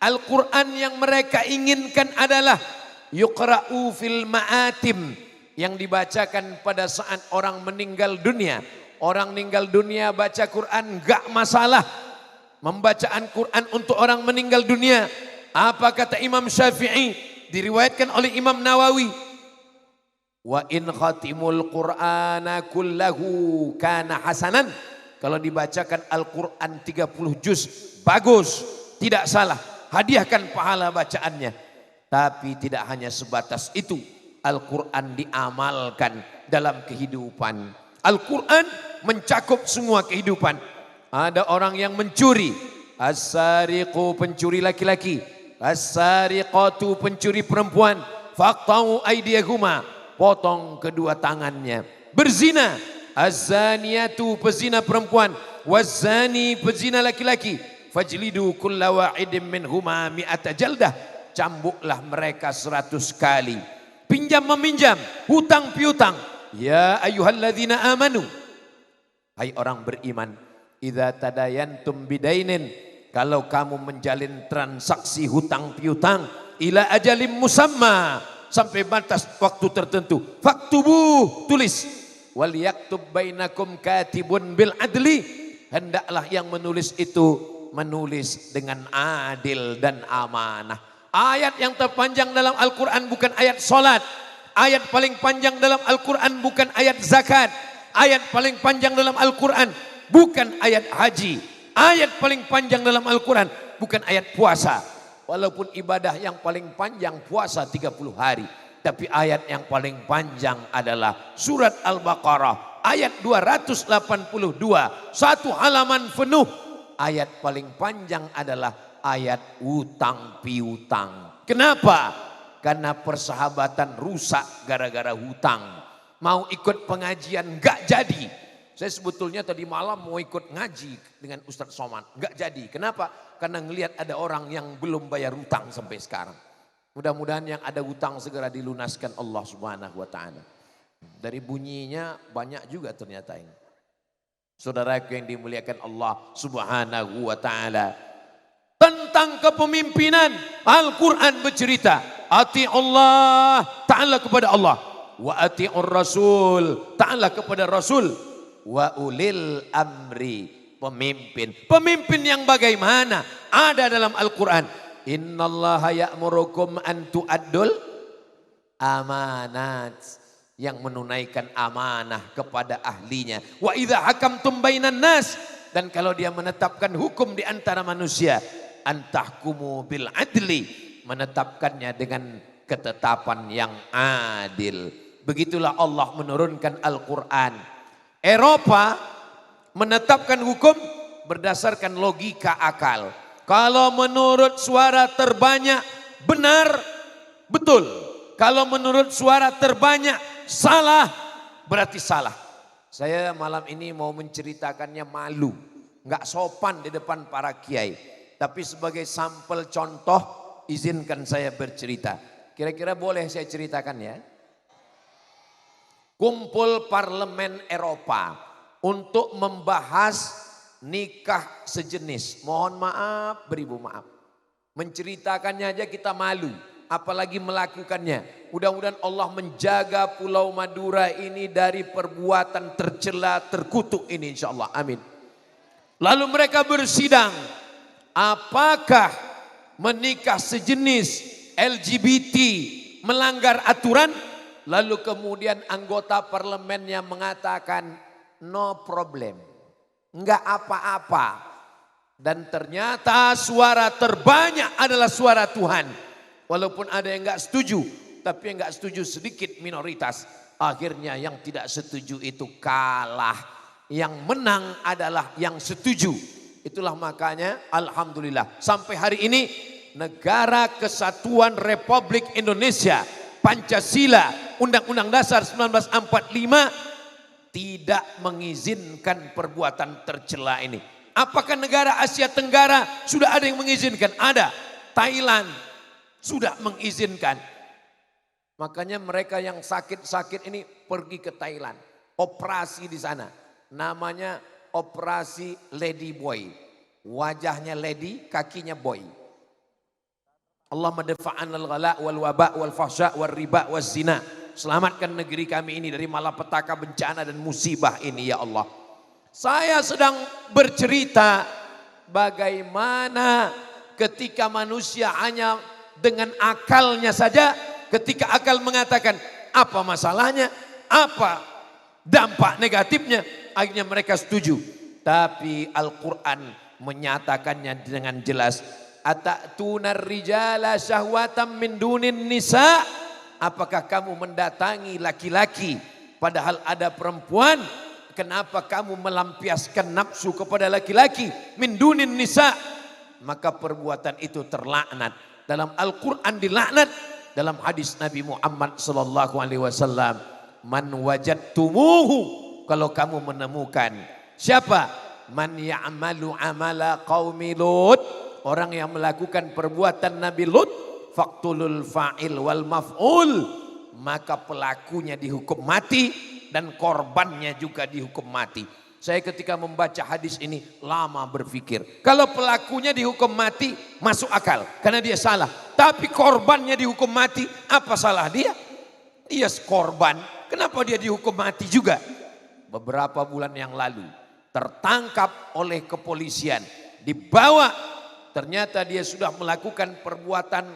Al-Quran yang mereka inginkan adalah yuqra'u fil ma'atim, yang dibacakan pada saat orang meninggal dunia. Orang meninggal dunia baca Quran gak masalah. Membacaan Quran untuk orang meninggal dunia, apa kata Imam Syafi'i, diriwayatkan oleh Imam Nawawi, wa in khatimul Qur'ana kullahu kana hasanan. Kalau dibacakan Al-Quran 30 juz, bagus, tidak salah, hadiahkan pahala bacaannya. Tapi tidak hanya sebatas itu, Al-Quran diamalkan dalam kehidupan. Al-Quran mencakup semua kehidupan. Ada orang yang mencuri, as-sariqu, pencuri laki-laki, as-sariqatu, pencuri perempuan, faqta'u aydiyahuma, potong kedua tangannya. Berzina, az-zaniyatu, pezina perempuan, waz-zani, pezina laki-laki, fajlidu kulla wahidin minhuma mi'ata jaldah, cambuklah mereka 100 kali. Pinjam meminjam, hutang piutang, ya ayyuhalladzina amanu, hai orang beriman, idza tadayantum bidainin, kalau kamu menjalin transaksi hutang piutang, ila ajalim musamma, sampai batas waktu tertentu, faktubuh, tulis, wal yaktub bainakum katibun bil adli, hendaklah yang menulis itu menulis dengan adil dan amanah. Ayat yang terpanjang dalam Al-Quran bukan ayat salat. Ayat paling panjang dalam Al-Quran bukan ayat zakat. Ayat paling panjang dalam Al-Quran bukan ayat haji. Ayat paling panjang dalam Al-Quran bukan ayat puasa. Walaupun ibadah yang paling panjang puasa 30 hari. Tapi ayat yang paling panjang adalah surat Al-Baqarah. Ayat 282. Satu halaman penuh. Ayat paling panjang adalah ayat utang piutang. Kenapa? Karena persahabatan rusak gara-gara hutang. Mau ikut pengajian gak jadi. Saya sebetulnya tadi malam mau ikut ngaji dengan Ustadz Somad. Gak jadi. Kenapa? Karena ngelihat ada orang yang belum bayar hutang sampai sekarang. Mudah-mudahan yang ada hutang segera dilunaskan Allah Subhanahu wa ta'ala. Dari bunyinya banyak juga ternyata ini. Saudaraku yang dimuliakan Allah Subhanahu wa ta'ala. Tentang kepemimpinan, Al-Quran bercerita, ati Allah, ta'ala kepada Allah. Wa ati'ur Rasul, ta'ala kepada Rasul. Wa ulil amri, pemimpin. Pemimpin yang bagaimana? Ada dalam Al-Quran. Innallaha ya'murukum an tu'addul amanat. Yang menunaikan amanah kepada ahlinya. Wa idza hakamtum bainan nas, dan kalau dia menetapkan hukum di antara manusia, antahkumu bil adli, menetapkannya dengan ketetapan yang adil. Begitulah Allah menurunkan Al-Quran. Eropa menetapkan hukum berdasarkan logika akal. Kalau menurut suara terbanyak benar, betul. Kalau menurut suara terbanyak salah, berarti salah. Saya malam ini mau menceritakannya malu. Nggak sopan di depan para kiai. Tapi sebagai sampel contoh, izinkan saya bercerita. Kira-kira boleh saya ceritakan ya? Kumpul Parlemen Eropa untuk membahas nikah sejenis. Mohon maaf, beribu maaf. Menceritakannya aja kita malu. Apalagi melakukannya. Mudah-mudahan Allah menjaga Pulau Madura ini dari perbuatan tercela, terkutuk ini insya Allah. Amin. Lalu mereka bersidang. Apakah menikah sejenis LGBT melanggar aturan? Lalu kemudian anggota parlemennya mengatakan no problem. Enggak apa-apa. Dan ternyata suara terbanyak adalah suara Tuhan. Walaupun ada yang enggak setuju, tapi yang enggak setuju sedikit minoritas. Akhirnya yang tidak setuju itu kalah. Yang menang adalah yang setuju. Itulah makanya alhamdulillah sampai hari ini Negara Kesatuan Republik Indonesia, Pancasila, Undang-Undang Dasar 1945 tidak mengizinkan perbuatan tercela ini. Apakah negara Asia Tenggara sudah ada yang mengizinkan? Ada. Thailand sudah mengizinkan. Makanya mereka yang sakit-sakit ini pergi ke Thailand. Operasi di sana. Namanya operasi Lady Boy. Wajahnya lady, kakinya boy. Allah madafa'an al-ghala wal waba wal fahsya wal riba wal zina. Selamatkan negeri kami ini dari malapetaka, bencana dan musibah ini ya Allah. Saya sedang bercerita bagaimana ketika manusia hanya dengan akalnya saja, ketika akal mengatakan apa masalahnya, apa dampak negatifnya, akhirnya mereka setuju. Tapi Al-Quran menyatakannya dengan jelas. Ata'tunar rijala syahwatam min dunin nisa. Apakah kamu mendatangi laki-laki padahal ada perempuan? Kenapa kamu melampiaskan nafsu kepada laki-laki? Min dunin nisa. Maka perbuatan itu terlaknat. Dalam Al-Quran dilaknat, dalam hadis Nabi Muhammad sallallahu alaihi wasallam, man wajadtumuhu, kalau kamu menemukan siapa? Man ya'malu amala qaumi Lut, orang yang melakukan perbuatan Nabi Lut, faqtulul fa'il wal maf'ul, maka pelakunya dihukum mati dan korbannya juga dihukum mati. Saya ketika membaca hadis ini lama berpikir. Kalau pelakunya dihukum mati masuk akal karena dia salah. Tapi korbannya dihukum mati, apa salah dia? Dia korban, kenapa dia dihukum mati juga? Beberapa bulan yang lalu tertangkap oleh kepolisian. Dibawa, ternyata dia sudah melakukan perbuatan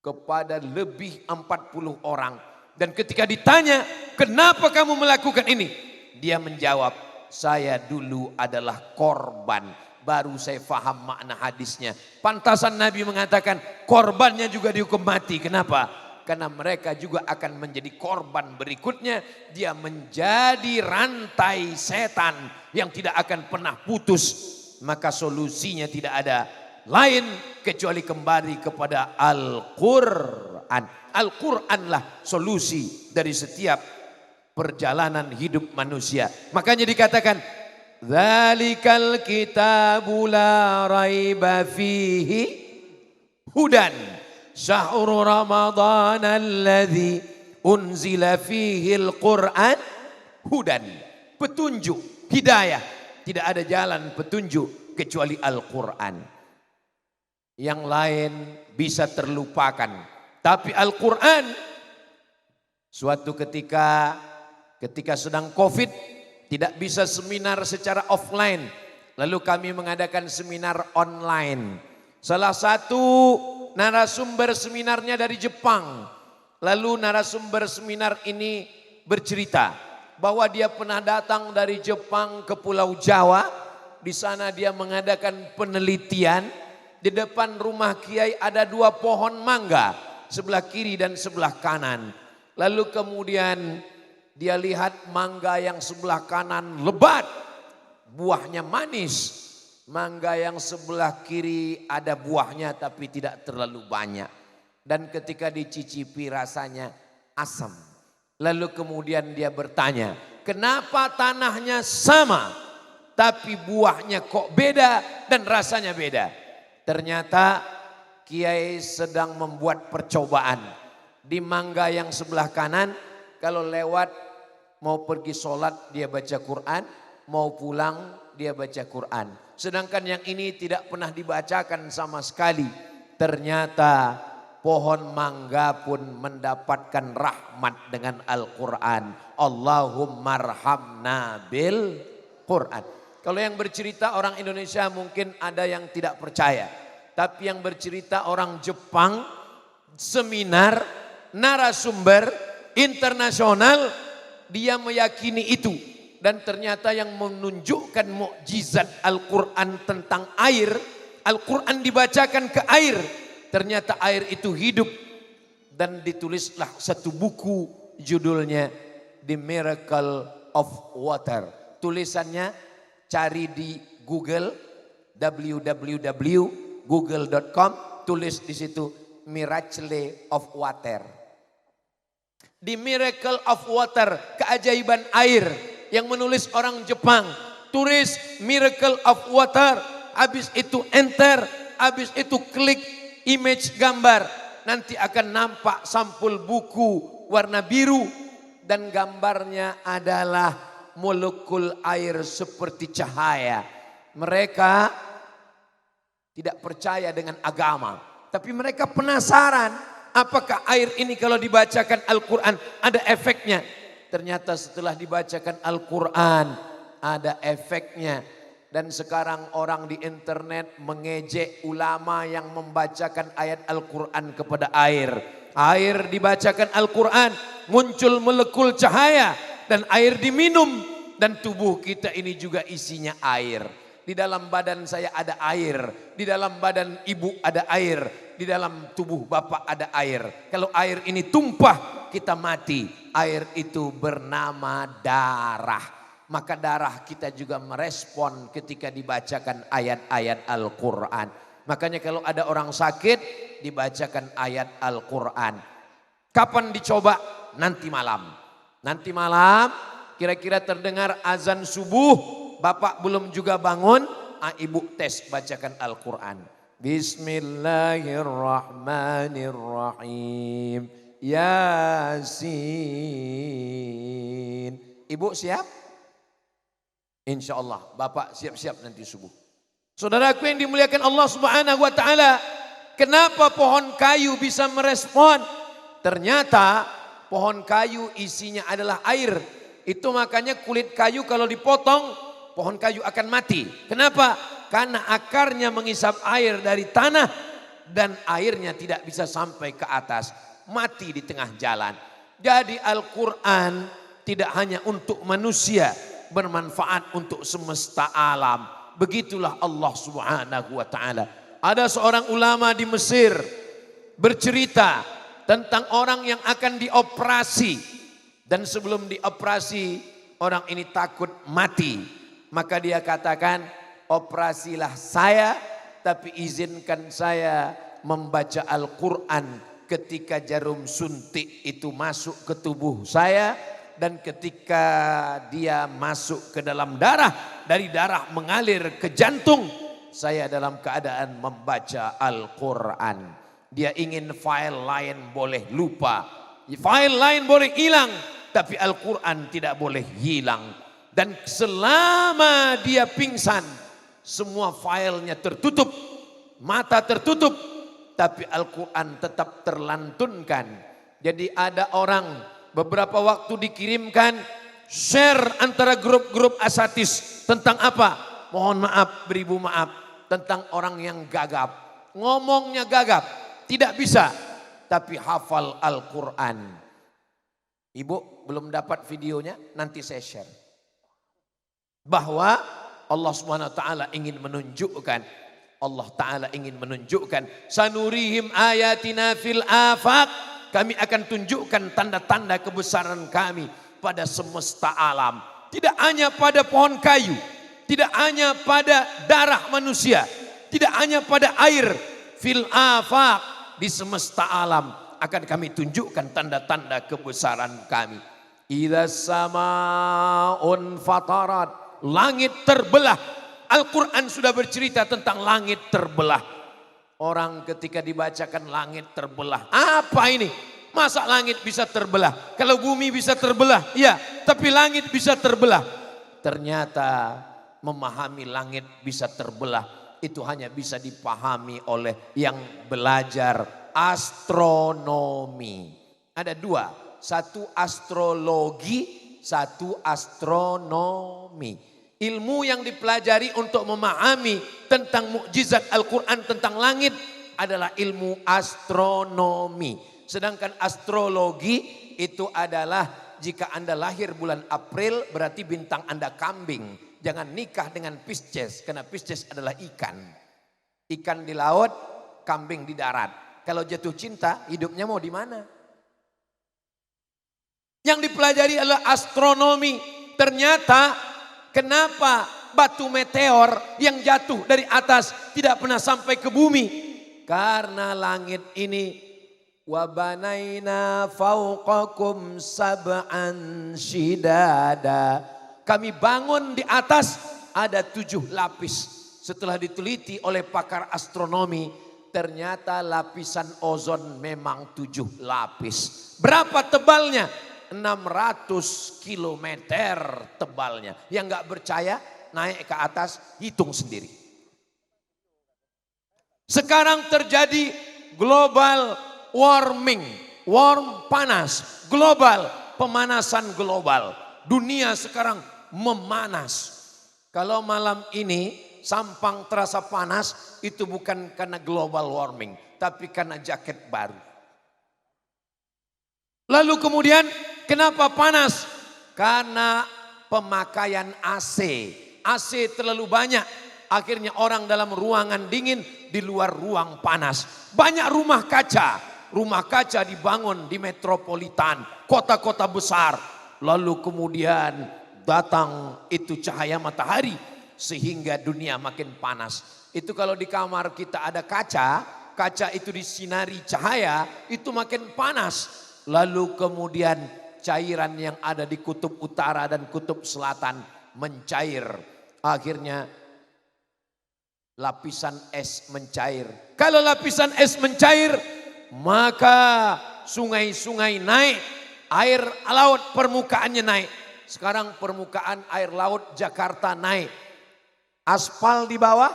kepada lebih 40 orang. Dan ketika ditanya, kenapa kamu melakukan ini? Dia menjawab, saya dulu adalah korban. Baru saya faham makna hadisnya. Pantasan Nabi mengatakan korbannya juga dihukum mati. Kenapa? Karena mereka juga akan menjadi korban berikutnya. Dia menjadi rantai setan yang tidak akan pernah putus. Maka solusinya tidak ada lain kecuali kembali kepada Al-Quran. Al-Quranlah solusi dari setiap perjalanan hidup manusia. Makanya dikatakan dzalikal kitabu la raiba fihi hudan syahrul ramadhan alladzi unzila fihi al-Qur'an hudan, petunjuk, hidayah. Tidak ada jalan petunjuk kecuali Al-Quran. Yang lain bisa terlupakan, tapi Al-Quran suatu ketika sedang COVID, tidak bisa seminar secara offline. Lalu kami mengadakan seminar online. Salah satu narasumber seminarnya dari Jepang. Lalu narasumber seminar ini bercerita bahwa dia pernah datang dari Jepang ke Pulau Jawa. Di sana dia mengadakan penelitian. Di depan rumah kiai ada 2 pohon mangga, sebelah kiri dan sebelah kanan. Lalu kemudian dia lihat mangga yang sebelah kanan lebat, buahnya manis. Mangga yang sebelah kiri ada buahnya tapi tidak terlalu banyak. Dan ketika dicicipi rasanya asam. Lalu kemudian dia bertanya, kenapa tanahnya sama tapi buahnya kok beda dan rasanya beda? Ternyata kiai sedang membuat percobaan. Di mangga yang sebelah kanan, kalau lewat mau pergi sholat dia baca Quran, mau pulang dia baca Quran. Sedangkan yang ini tidak pernah dibacakan sama sekali. Ternyata pohon mangga pun mendapatkan rahmat dengan Al-Quran. Allahumma arhamna bil Quran. Kalau yang bercerita orang Indonesia mungkin ada yang tidak percaya. Tapi yang bercerita orang Jepang, seminar, narasumber internasional, dia meyakini itu. Dan ternyata yang menunjukkan mukjizat Al-Quran tentang air, Al-Quran dibacakan ke air, ternyata air itu hidup. Dan ditulislah satu buku judulnya The Miracle of Water. Tulisannya cari di Google, www.google.com, tulis di situ Miracle of Water. The Miracle of Water, keajaiban air, yang menulis orang Jepang. Tulis Miracle of Water, habis itu enter, habis itu klik image gambar. Nanti akan nampak sampul buku warna biru dan gambarnya adalah molekul air seperti cahaya. Mereka tidak percaya dengan agama, tapi mereka penasaran. Apakah air ini kalau dibacakan Al-Quran ada efeknya? Ternyata setelah dibacakan Al-Quran ada efeknya. Dan sekarang orang di internet mengejek ulama yang membacakan ayat Al-Quran kepada air. Air dibacakan Al-Quran, muncul molekul cahaya dan air diminum. Dan tubuh kita ini juga isinya air. Di dalam badan saya ada air, di dalam badan ibu ada air, di dalam tubuh bapak ada air. Kalau air ini tumpah, kita mati. Air itu bernama darah. Maka darah kita juga merespon ketika dibacakan ayat-ayat Al-Quran. Makanya kalau ada orang sakit, dibacakan ayat Al-Quran. Kapan dicoba? Nanti malam. Nanti malam kira-kira terdengar azan subuh. Bapak belum juga bangun, ibu tes bacakan Al-Quran. Bismillahirrahmanirrahim. Yasin. Ibu siap? Insya Allah Bapak siap-siap nanti subuh. Saudaraku yang dimuliakan Allah Subhanahu wa taala, kenapa pohon kayu bisa merespon? Ternyata pohon kayu isinya adalah air. Itu makanya kulit kayu kalau dipotong, pohon kayu akan mati. Kenapa? Karena akarnya mengisap air dari tanah dan airnya tidak bisa sampai ke atas. Mati di tengah jalan. Jadi Al-Quran tidak hanya untuk manusia, bermanfaat untuk semesta alam. Begitulah Allah Subhanahu wa taala. Ada seorang ulama di Mesir bercerita tentang orang yang akan dioperasi, dan sebelum dioperasi orang ini takut mati. Maka dia katakan, operasilah saya tapi izinkan saya membaca Al-Quran ketika jarum suntik itu masuk ke tubuh saya, dan ketika dia masuk ke dalam darah, dari darah mengalir ke jantung, saya dalam keadaan membaca Al-Quran. Dia ingin file lain boleh lupa, file lain boleh hilang, tapi Al-Quran tidak boleh hilang. Dan selama dia pingsan, semua filenya tertutup, mata tertutup, tapi Al-Quran tetap terlantunkan. Jadi ada orang beberapa waktu dikirimkan share antara grup-grup asatis tentang apa? Mohon maaf, beribu maaf, tentang orang yang gagap. Ngomongnya gagap, tidak bisa, tapi hafal Al-Quran. Ibu belum dapat videonya, nanti saya share. Bahwa Allah Subhanahu wa taala ingin menunjukkan, Allah taala ingin menunjukkan, sanurihim ayatina fil afaq, kami akan tunjukkan tanda-tanda kebesaran kami pada semesta alam. Tidak hanya pada pohon kayu, tidak hanya pada darah manusia, tidak hanya pada air, fil afaq, di semesta alam akan kami tunjukkan tanda-tanda kebesaran kami. Idza samaun fatarat, langit terbelah. Al-Quran sudah bercerita tentang langit terbelah. Orang ketika dibacakan langit terbelah, apa ini? Masa langit bisa terbelah? Kalau bumi bisa terbelah, ya, tapi langit bisa terbelah. Ternyata memahami langit bisa terbelah itu hanya bisa dipahami oleh yang belajar astronomi. Ada dua, satu astrologi, satu astronomi. Ilmu yang dipelajari untuk memahami tentang mukjizat Al-Quran tentang langit adalah ilmu astronomi. Sedangkan astrologi itu adalah jika Anda lahir bulan April berarti bintang Anda kambing. Jangan nikah dengan Pisces karena Pisces adalah ikan. Ikan di laut, kambing di darat. Kalau jatuh cinta hidupnya mau di mana? Yang dipelajari adalah astronomi. Ternyata kenapa batu meteor yang jatuh dari atas tidak pernah sampai ke bumi? Karena langit ini wabanaina fauqakum sab'an shidada. Kami bangun di atas ada 7 lapis. Setelah diteliti oleh pakar astronomi, ternyata lapisan ozon memang 7 lapis. Berapa tebalnya? 600 kilometer tebalnya. Yang gak percaya naik ke atas, hitung sendiri. Sekarang terjadi global warming, panas, global, pemanasan global. Dunia sekarang memanas. Kalau malam ini Sampang terasa panas, itu bukan karena global warming, tapi karena jaket baru. Lalu kemudian kenapa panas? Karena pemakaian AC. AC terlalu banyak. Akhirnya orang dalam ruangan dingin, di luar ruang panas. Banyak rumah kaca. Rumah kaca dibangun di metropolitan, kota-kota besar. Lalu kemudian datang itu cahaya matahari sehingga dunia makin panas. Itu kalau di kamar kita ada kaca, kaca itu disinari cahaya, itu makin panas. Lalu kemudian cairan yang ada di kutub utara dan kutub selatan mencair. Akhirnya lapisan es mencair. Kalau lapisan es mencair, maka sungai-sungai naik, air laut permukaannya naik. sekarang permukaan air laut Jakarta naik. Aspal di bawah,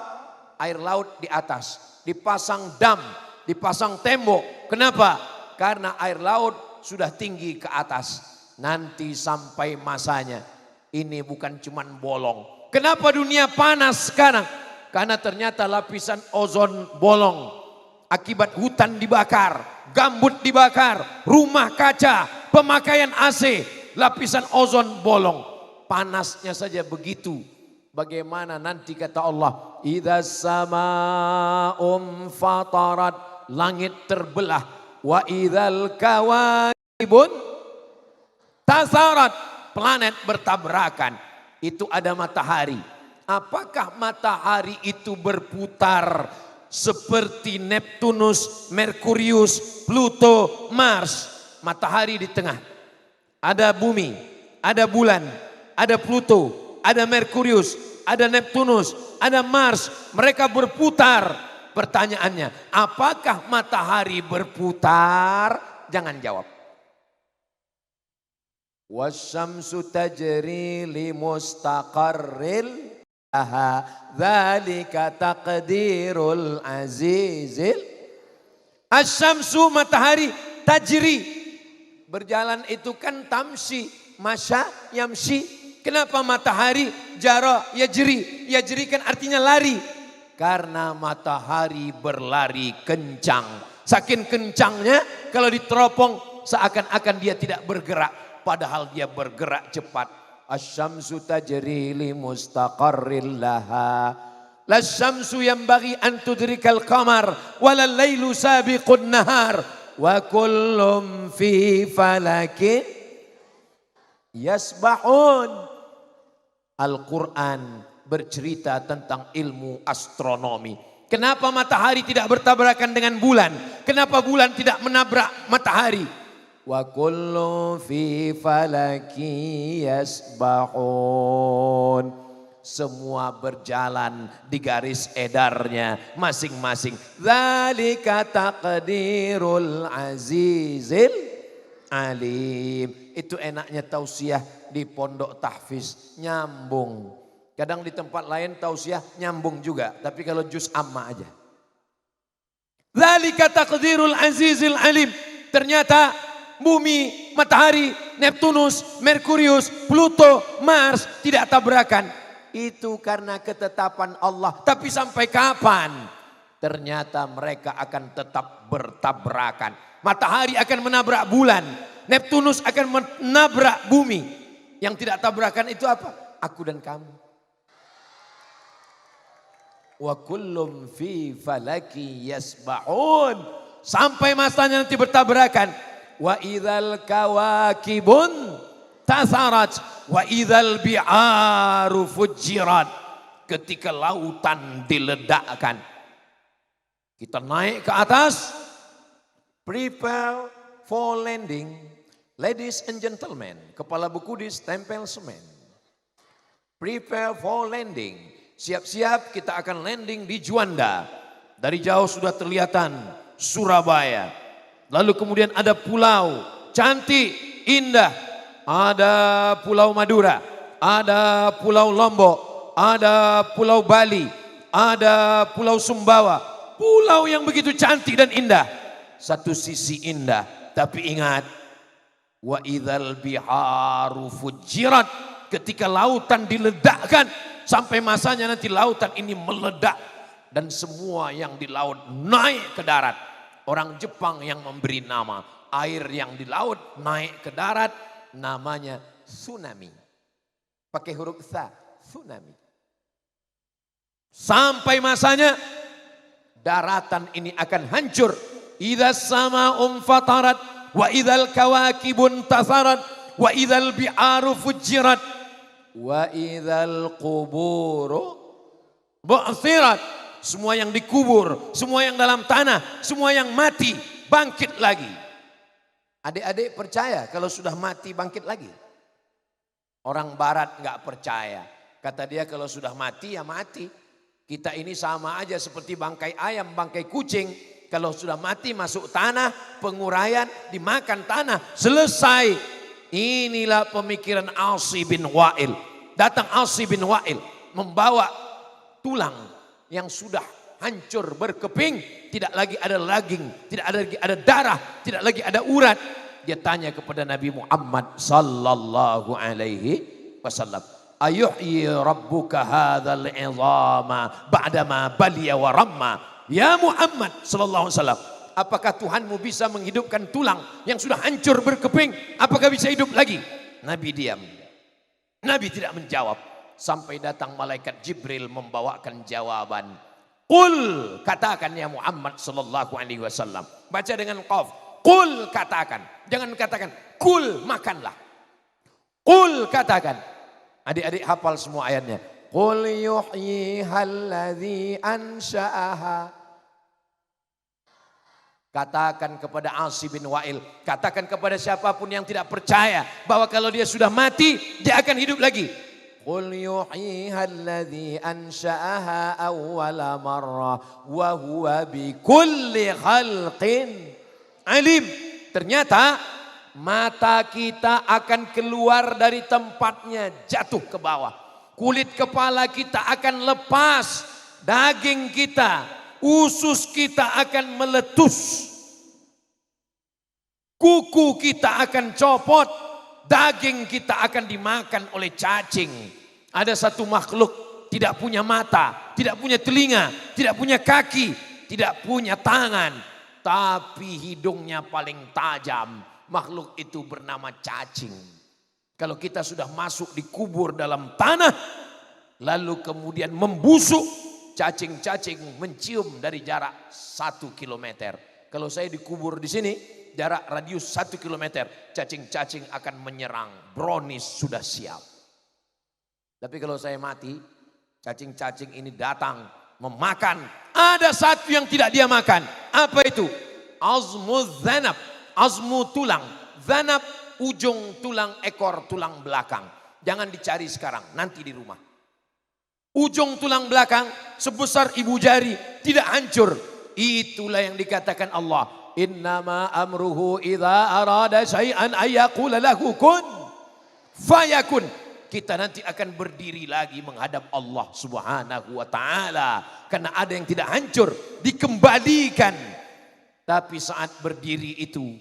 air laut di atas. Dipasang dam, dipasang tembok. Kenapa? Karena air laut sudah tinggi ke atas. Nanti sampai masanya, ini bukan cuman bolong. Kenapa dunia panas sekarang? Karena ternyata lapisan ozon bolong. Akibat hutan dibakar, gambut dibakar, rumah kaca, pemakaian AC, lapisan ozon bolong. Panasnya saja begitu. Bagaimana nanti kata Allah, idza sama'um fatarat, langit terbelah, wa idzal kawakibun tasarat, planet bertabrakan. Itu ada matahari. Apakah matahari itu berputar seperti Neptunus, Merkurius, Pluto, Mars? Matahari di tengah. Ada bumi, ada bulan, ada Pluto, ada Merkurius, ada Neptunus, ada Mars. Mereka berputar. Pertanyaannya, apakah matahari berputar? Jangan jawab. Wasyamsu tajri li mustaqarril laha dzalika taqdirul azizil. Asyamsu matahari tajri, berjalan itu kan tamsi, masya yamsi. Kenapa matahari jara yajri? Yajri kan artinya lari. Karena matahari berlari kencang. Saking kencangnya kalau diteropong seakan-akan dia tidak bergerak. Padahal dia bergerak cepat. Asyamsu tajri li mustaqarril laha. Lasyamsu yanbaghi an tudrikal qamar walal lailu sabiqun nahar wa kullum fi falakin yasbahun. Al-Quran bercerita tentang ilmu astronomi. Kenapa matahari tidak bertabrakan dengan bulan? Kenapa bulan tidak menabrak matahari? Wa kullu fi falaki yasbahun. Semua berjalan di garis edarnya masing-masing. Dzalika taqdirul azizil alim. Itu enaknya tausiah di pondok tahfiz, nyambung. Kadang di tempat lain tausiah nyambung juga, tapi kalau juz amma aja. Dzalika taqdirul azizil alim. Ternyata bumi, matahari, Neptunus, Merkurius, Pluto, Mars tidak tabrakan. Itu karena ketetapan Allah. Tapi sampai kapan? Ternyata mereka akan tetap bertabrakan. Matahari akan menabrak bulan. Neptunus akan menabrak bumi. Yang tidak tabrakan itu apa? Aku dan kamu. Wa kullum fi falaki yasbahun. Sampai masanya nanti bertabrakan. Wa idzal kawakibun tasarat wa idzal bi'aru fujirat. Ketika lautan diledakkan, kita naik ke atas, prepare for landing. Ladies and gentlemen, kepala Bukudis tempel semen. Prepare for landing. Siap-siap kita akan landing di Juanda. Dari jauh sudah terlihatan Surabaya. Lalu kemudian ada pulau cantik, indah. Ada Pulau Madura, ada Pulau Lombok, ada Pulau Bali, ada Pulau Sumbawa. Pulau yang begitu cantik dan indah. Satu sisi indah, tapi ingat, wa idzal biharu fujirat, ketika lautan diledakkan, sampai masanya nanti lautan ini meledak dan semua yang di laut naik ke darat. Orang Jepang yang memberi nama air yang di laut naik ke darat, namanya tsunami. Pakai huruf tsa, tsunami. Sampai masanya daratan ini akan hancur. Idza sama'um fatarat wa idzal kawakibun tasarat wa idzal bi'aru fujirat wa idzal quburu bu'thirat. Semua yang dikubur, semua yang dalam tanah, semua yang mati bangkit lagi. Adik-adik percaya kalau sudah mati bangkit lagi? Orang barat nggak percaya. Kata dia kalau sudah mati ya mati. Kita ini sama aja seperti bangkai ayam, bangkai kucing. Kalau sudah mati masuk tanah, penguraian, dimakan tanah, selesai. Inilah pemikiran Asi bin Wa'il. Datang Asi bin Wa'il membawa tulang yang sudah hancur berkeping, tidak lagi ada daging, tidak ada lagi ada darah, tidak lagi ada urat. Dia tanya kepada Nabi Muhammad sallallahu alaihi wasallam, "Ayuhyi rabbuka hadzal 'idhama ba'dama baliya wa ramma?" Ya Muhammad sallallahu alaihi wasallam, apakah Tuhanmu bisa menghidupkan tulang yang sudah hancur berkeping? Apakah bisa hidup lagi? Nabi diam. Nabi tidak menjawab sampai datang malaikat Jibril membawakan jawaban. Qul, katakan ya Muhammad sallallahu alaihi wasallam. Baca dengan qaf. Qul, katakan. Jangan katakan kul, makanlah. Qul, katakan. Adik-adik hafal semua ayatnya. Qul yuhyihal ladzi ansha'aha. Katakan kepada Asi bin Wa'il, katakan kepada siapapun yang tidak percaya bahwa kalau dia sudah mati, dia akan hidup lagi. Qul yuhyiha alladhi ansha'aha awwala marrah wa huwa bikulli khalqin alim. Ternyata mata kita akan keluar dari tempatnya, jatuh ke bawah. Kulit kepala kita akan lepas, daging kita, usus kita akan meletus. Kuku kita akan copot, daging kita akan dimakan oleh cacing. Ada satu makhluk tidak punya mata, tidak punya telinga, tidak punya kaki, tidak punya tangan, tapi hidungnya paling tajam. Makhluk itu bernama cacing. Kalau kita sudah masuk dikubur dalam tanah, lalu kemudian membusuk, cacing-cacing mencium dari jarak 1 kilometer. Kalau saya dikubur di sini, jarak radius 1 kilometer, cacing-cacing akan menyerang. Brownies sudah siap. Tapi kalau saya mati, cacing-cacing ini datang memakan. Ada satu yang tidak dia makan. Apa itu? Azmu zanab. Azmu tulang. Zanab ujung tulang ekor tulang belakang. Jangan dicari sekarang, nanti di rumah. Ujung tulang belakang sebesar ibu jari, tidak hancur. Itulah yang dikatakan Allah. Innama amruhu idza arada syai'an ayyaqula lahu kun fayakun. Kita nanti akan berdiri lagi menghadap Allah Subhanahu wa taala karena ada yang tidak hancur, dikembalikan. Tapi saat berdiri itu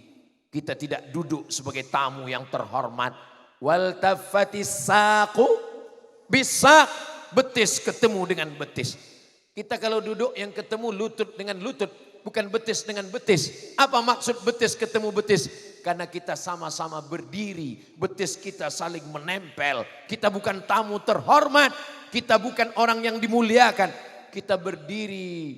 kita tidak duduk sebagai tamu yang terhormat. Wal taffatis saqu bisaq, betis ketemu dengan betis. Kita kalau duduk yang ketemu lutut dengan lutut, bukan betis dengan betis. Apa maksud betis ketemu betis? Karena kita sama-sama berdiri, betis kita saling menempel. Kita bukan tamu terhormat, kita bukan orang yang dimuliakan. Kita berdiri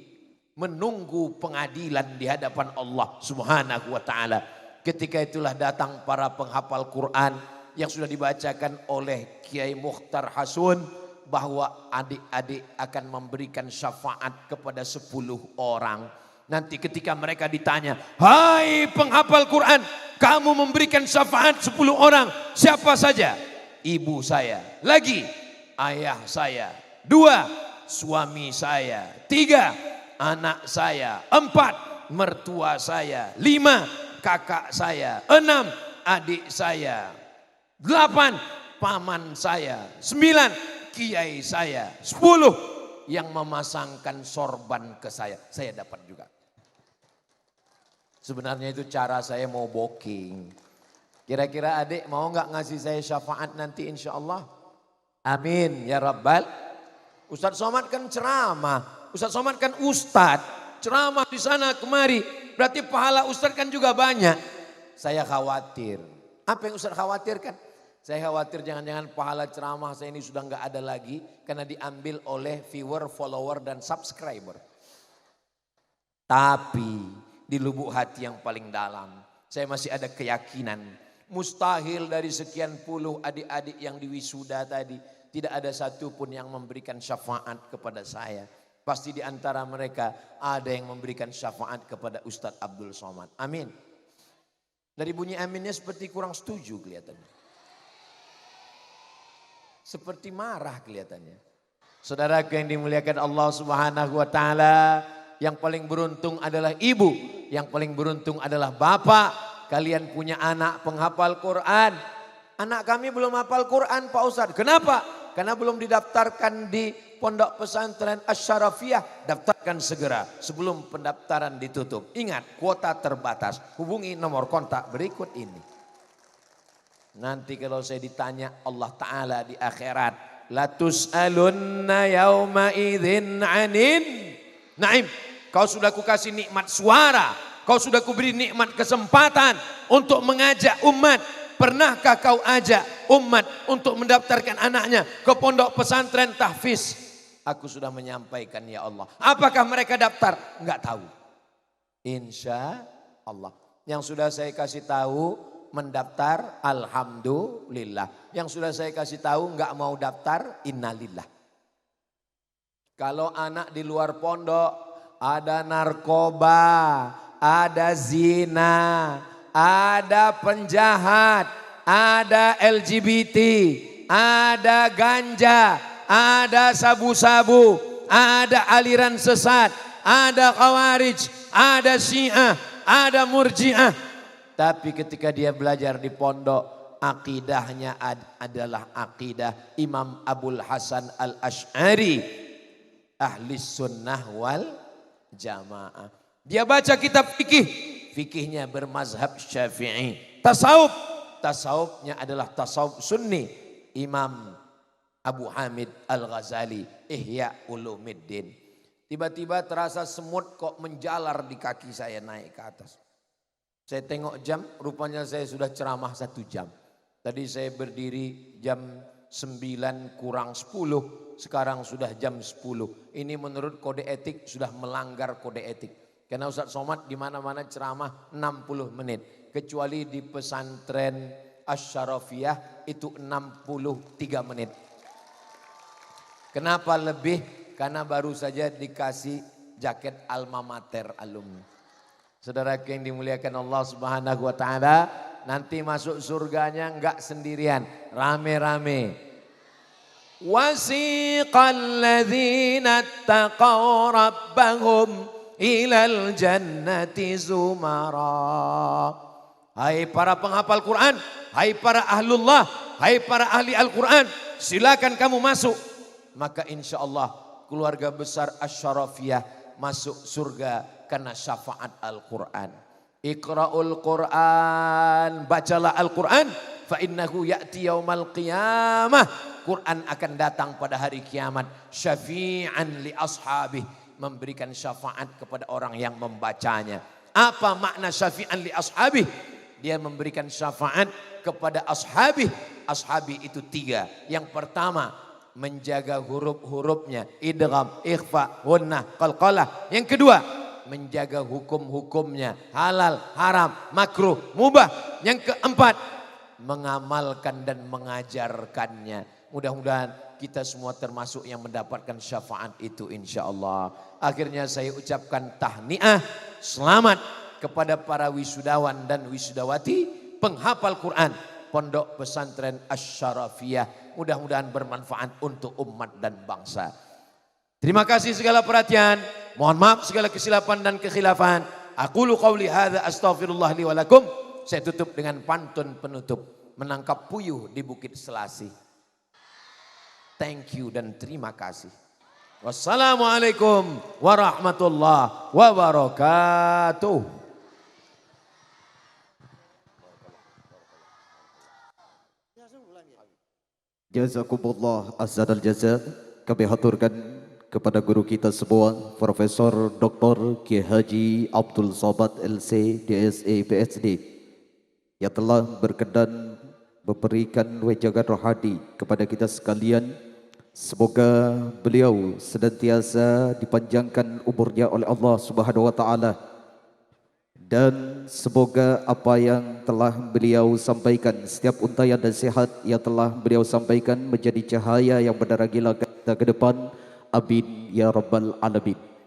menunggu pengadilan di hadapan Allah Subhanahu wa taala. Ketika itulah datang para penghafal Quran yang sudah dibacakan oleh Kiai Mukhtar Hasun bahwa adik-adik akan memberikan syafaat kepada 10 orang. Nanti ketika mereka ditanya, hai penghafal Quran, kamu memberikan syafaat 10 orang, siapa saja? Ibu saya, lagi ayah saya, 2 suami saya, 3 anak saya, 4 mertua saya, 5 kakak saya, 6 adik saya, 8 paman saya, 9 kiai saya, 10 yang memasangkan sorban ke saya dapat juga. Sebenarnya itu cara saya mau booking. Kira-kira adik mau nggak ngasih saya syafaat nanti insya Allah? Amin ya Rabbal. Ustadz Somad kan ceramah, Ustadz Somad kan ustadz, ceramah di sana kemari. Berarti pahala ustadz kan juga banyak. Saya khawatir. Apa yang ustadz khawatirkan? Saya khawatir jangan-jangan pahala ceramah saya ini sudah nggak ada lagi karena diambil oleh viewer, follower dan subscriber. Tapi di lubuk hati yang paling dalam, saya masih ada keyakinan mustahil dari sekian puluh adik-adik yang diwisuda tadi tidak ada satupun yang memberikan syafaat kepada saya. Pasti di antara mereka ada yang memberikan syafaat kepada Ustadz Abdul Somad. Amin. Dari bunyi aminnya seperti kurang setuju kelihatannya. Seperti marah kelihatannya. Saudaraku yang dimuliakan Allah Subhanahu wa taala, yang paling beruntung adalah ibu, yang paling beruntung adalah bapak. Kalian punya anak penghafal Quran, Anak kami belum hafal Quran Pak Ustadz. Kenapa? Karena belum didaftarkan di Pondok Pesantren Asy-Syarafiyah. Daftarkan segera sebelum pendaftaran ditutup. Ingat, kuota terbatas. Hubungi nomor kontak berikut ini. Nanti kalau saya ditanya Allah Ta'ala di akhirat. La tus'alunna yawma idzin 'anin na'im. Kau sudah kukasih nikmat suara. Kau sudah kuberi nikmat kesempatan untuk mengajak umat. Pernahkah kau ajak umat untuk mendaftarkan anaknya ke pondok pesantren tahfiz? Aku sudah menyampaikan ya Allah. Apakah mereka daftar? Enggak tahu. Insya Allah. Yang sudah saya kasih tahu mendaftar, alhamdulillah. Yang sudah saya kasih tahu enggak mau daftar, innalillah. Kalau anak di luar pondok ada narkoba, ada zina, ada penjahat, ada LGBT, ada ganja, ada sabu-sabu, ada aliran sesat, ada khawarij, ada syiah, ada murjiah. Tapi ketika dia belajar di pondok, akidahnya adalah akidah Imam Abul Hasan Al-Asy'ari, ahli sunnah wal jamaah. Dia baca kitab fikih. Fikihnya bermazhab Syafi'i. Tasawuf, tasawufnya adalah tasawuf sunni. Imam Abu Hamid Al-Ghazali, Ihya Ulumuddin. Tiba-tiba terasa semut kok menjalar di kaki saya naik ke atas. Saya tengok jam, rupanya saya sudah ceramah 1 jam. Tadi saya berdiri jam 9 kurang 10, sekarang sudah jam 10. Ini menurut kode etik sudah melanggar kode etik. Karena Ustaz Somad di mana-mana ceramah 60 menit. Kecuali di pesantren Asy-Syarafiyah itu 63 menit. Kenapa lebih? Karena baru saja dikasih jaket alma mater alumni. Saudara yang dimuliakan Allah Subhanahu wa taala, nanti masuk surganya enggak sendirian, rame-rame. Wasiqal ladzina taqaw rabbahum ilal jannati zumara. Hai para penghafal Quran, hai para ahlullah, hai para ahli Al-Quran, silakan kamu masuk. Maka insya Allah keluarga besar Asy-Syarafiyah masuk surga karena syafaat Al-Quran. Iqra'ul Quran, bacalah Al-Quran, fa innahu ya'ti yaumal qiyamah. Quran akan datang pada hari kiamat, syafi'an li ashabih, memberikan syafaat kepada orang yang membacanya. Apa makna syafi'an li ashabih? Dia memberikan syafaat kepada ashabih. Ashabih itu 3. Yang pertama, menjaga huruf-hurufnya, idgham, ikhfa, gunnah, qalqalah. Yang kedua, menjaga hukum-hukumnya, halal, haram, makruh, mubah. Yang keempat, mengamalkan dan mengajarkannya. Mudah-mudahan kita semua termasuk yang mendapatkan syafaat itu insya Allah. Akhirnya saya ucapkan tahniah, selamat kepada para wisudawan dan wisudawati penghafal Quran Pondok Pesantren Asy-Syarafiyah. Mudah-mudahan bermanfaat untuk umat dan bangsa. Terima kasih segala perhatian. Mohon maaf segala kesilapan dan kekhilafan. Aqulu qauli hadza astaghfirullah li wa lakum. Saya tutup dengan pantun penutup. Menangkap puyuh di Bukit Selasih. Thank you dan terima kasih. Wassalamualaikum warahmatullahi wabarakatuh. Jazakumullah azza jaza. Kami haturkan kepada guru kita semua, Profesor Dr. Kiai Haji Abdul Somad LC DSA PhD, yang telah berkenan memberikan wejangan rohani kepada kita sekalian. Semoga beliau senantiasa dipanjangkan umurnya oleh Allah Subhanahu wa taala, dan semoga apa yang telah beliau sampaikan, setiap untayan dan nasihat yang telah beliau sampaikan menjadi cahaya yang menerangi langkah kita ke depan. Amin ya rabbal alamin.